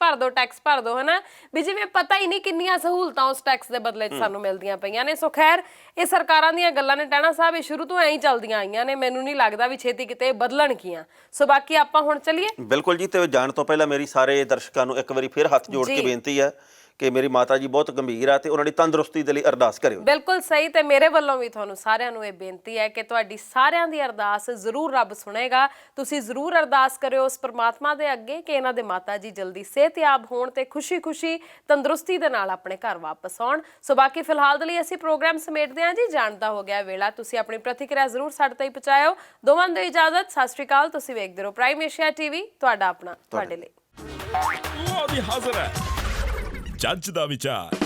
ਭਰ ਦੋ ਹਨਾ, ਵੀ ਜਿਵੇਂ ਪਤਾ ਹੀ ਨਹੀਂ ਕਿੰਨੀਆਂ ਸਹੂਲਤਾਂ ਉਸ ਟੈਕਸ ਦੇ ਬਦਲੇ 'ਚ ਸਾਨੂੰ ਮਿਲਦੀਆਂ ਪਈਆਂ ਨੇ। ਸੋ ਖੈਰ, ਇਹ ਸਰਕਾਰਾਂ ਦੀਆਂ ਗੱਲਾਂ ਨੇ ਟਾਣਾ ਸਾਹਿਬ, ਇਹ ਸ਼ੁਰੂ ਤੋਂ ਐਂ ਹੀ ਚੱਲਦੀਆਂ ਆਈਆਂ ਨੇ। ਮੈਨੂੰ ਨਹੀਂ ਲੱਗਦਾ ਵੀ ਛੇਤੀ ਕਿਤੇ ਬਦਲਣਗੀਆਂ। ਸੋ ਬਾਕੀ ਆਪਾਂ ਹੁਣ ਚੱਲੀਏ। ਬਿਲਕੁਲ ਜੀ, ਤੇ ਜਾਣ ਤੋਂ ਪਹਿਲਾਂ ਮੇਰੀ ਸਾਰੇ ਦਰਸ਼ਕਾਂ ਨੂੰ ਇੱਕ ਵਾਰੀ ਫਿਰ ਹੱਥ ਜੋੜ ਕੇ ਬੇਨਤੀ ਹੈ ਕਿ ਮੇਰੀ ਮਾਤਾ ਜੀ ਬਹੁਤ ਗੰਭੀਰ ਆ, ਤੇ ਉਹਨਾਂ ਦੀ ਤੰਦਰੁਸਤੀ ਦੇ ਲਈ ਅਰਦਾਸ ਕਰਿਓ। ਬਿਲਕੁਲ ਸਹੀ, ਤੇ ਮੇਰੇ ਵੱਲੋਂ ਵੀ ਤੁਹਾਨੂੰ ਸਾਰਿਆਂ ਨੂੰ ਇਹ ਬੇਨਤੀ ਹੈ ਕਿ ਤੁਹਾਡੀ ਸਾਰਿਆਂ ਦੀ ਅਰਦਾਸ ਜ਼ਰੂਰ ਰੱਬ ਸੁਣੇਗਾ। ਤੁਸੀਂ ਜ਼ਰੂਰ ਅਰਦਾਸ ਕਰਿਓ ਉਸ ਪ੍ਰਮਾਤਮਾ ਦੇ ਅੱਗੇ ਕਿ ਇਹਨਾਂ ਦੇ ਮਾਤਾ ਜੀ ਜਲਦੀ ਸਿਹਤਯਾਬ ਹੋਣ ਤੇ ਖੁਸ਼ੀ ਤੰਦਰੁਸਤੀ ਦੇ ਨਾਲ ਆਪਣੇ ਘਰ ਵਾਪਸ ਆਉਣ। ਸੋ ਬਾਕੀ ਫਿਲਹਾਲ ਦੇ ਲਈ ਅਸੀਂ ਪ੍ਰੋਗਰਾਮ ਸਮੇਟਦੇ ਹਾਂ ਜੀ, ਜਾਣਦਾ ਹੋ ਗਿਆ ਵੇਲਾ। ਤੁਸੀਂ ਆਪਣੀ ਪ੍ਰਤੀਕਿਰਿਆ ਜ਼ਰੂਰ ਸਾਡੇ ਤਾਈਂ ਪਹੁੰਚਾਇਓ। ਦੋਵਾਂ ਨੂੰ ਇਜਾਜ਼ਤ, ਸਤਿ ਸ਼੍ਰੀ ਅਕਾਲ। ਤੁਸੀਂ ਵੇਖਦੇ ਰਹੋ ਪ੍ਰਾਈਮ ਏਸ਼ੀਆ ਟੀਵੀ, ਤੁਹਾਡਾ ਆਪਣਾ, ਤੁਹਾਡੇ ਲਈ। ਉਹ ਵੀ ਹਾਜ਼ਰ ਹੈ ਜੱਜ ਦਾ ਵਿਚਾਰ।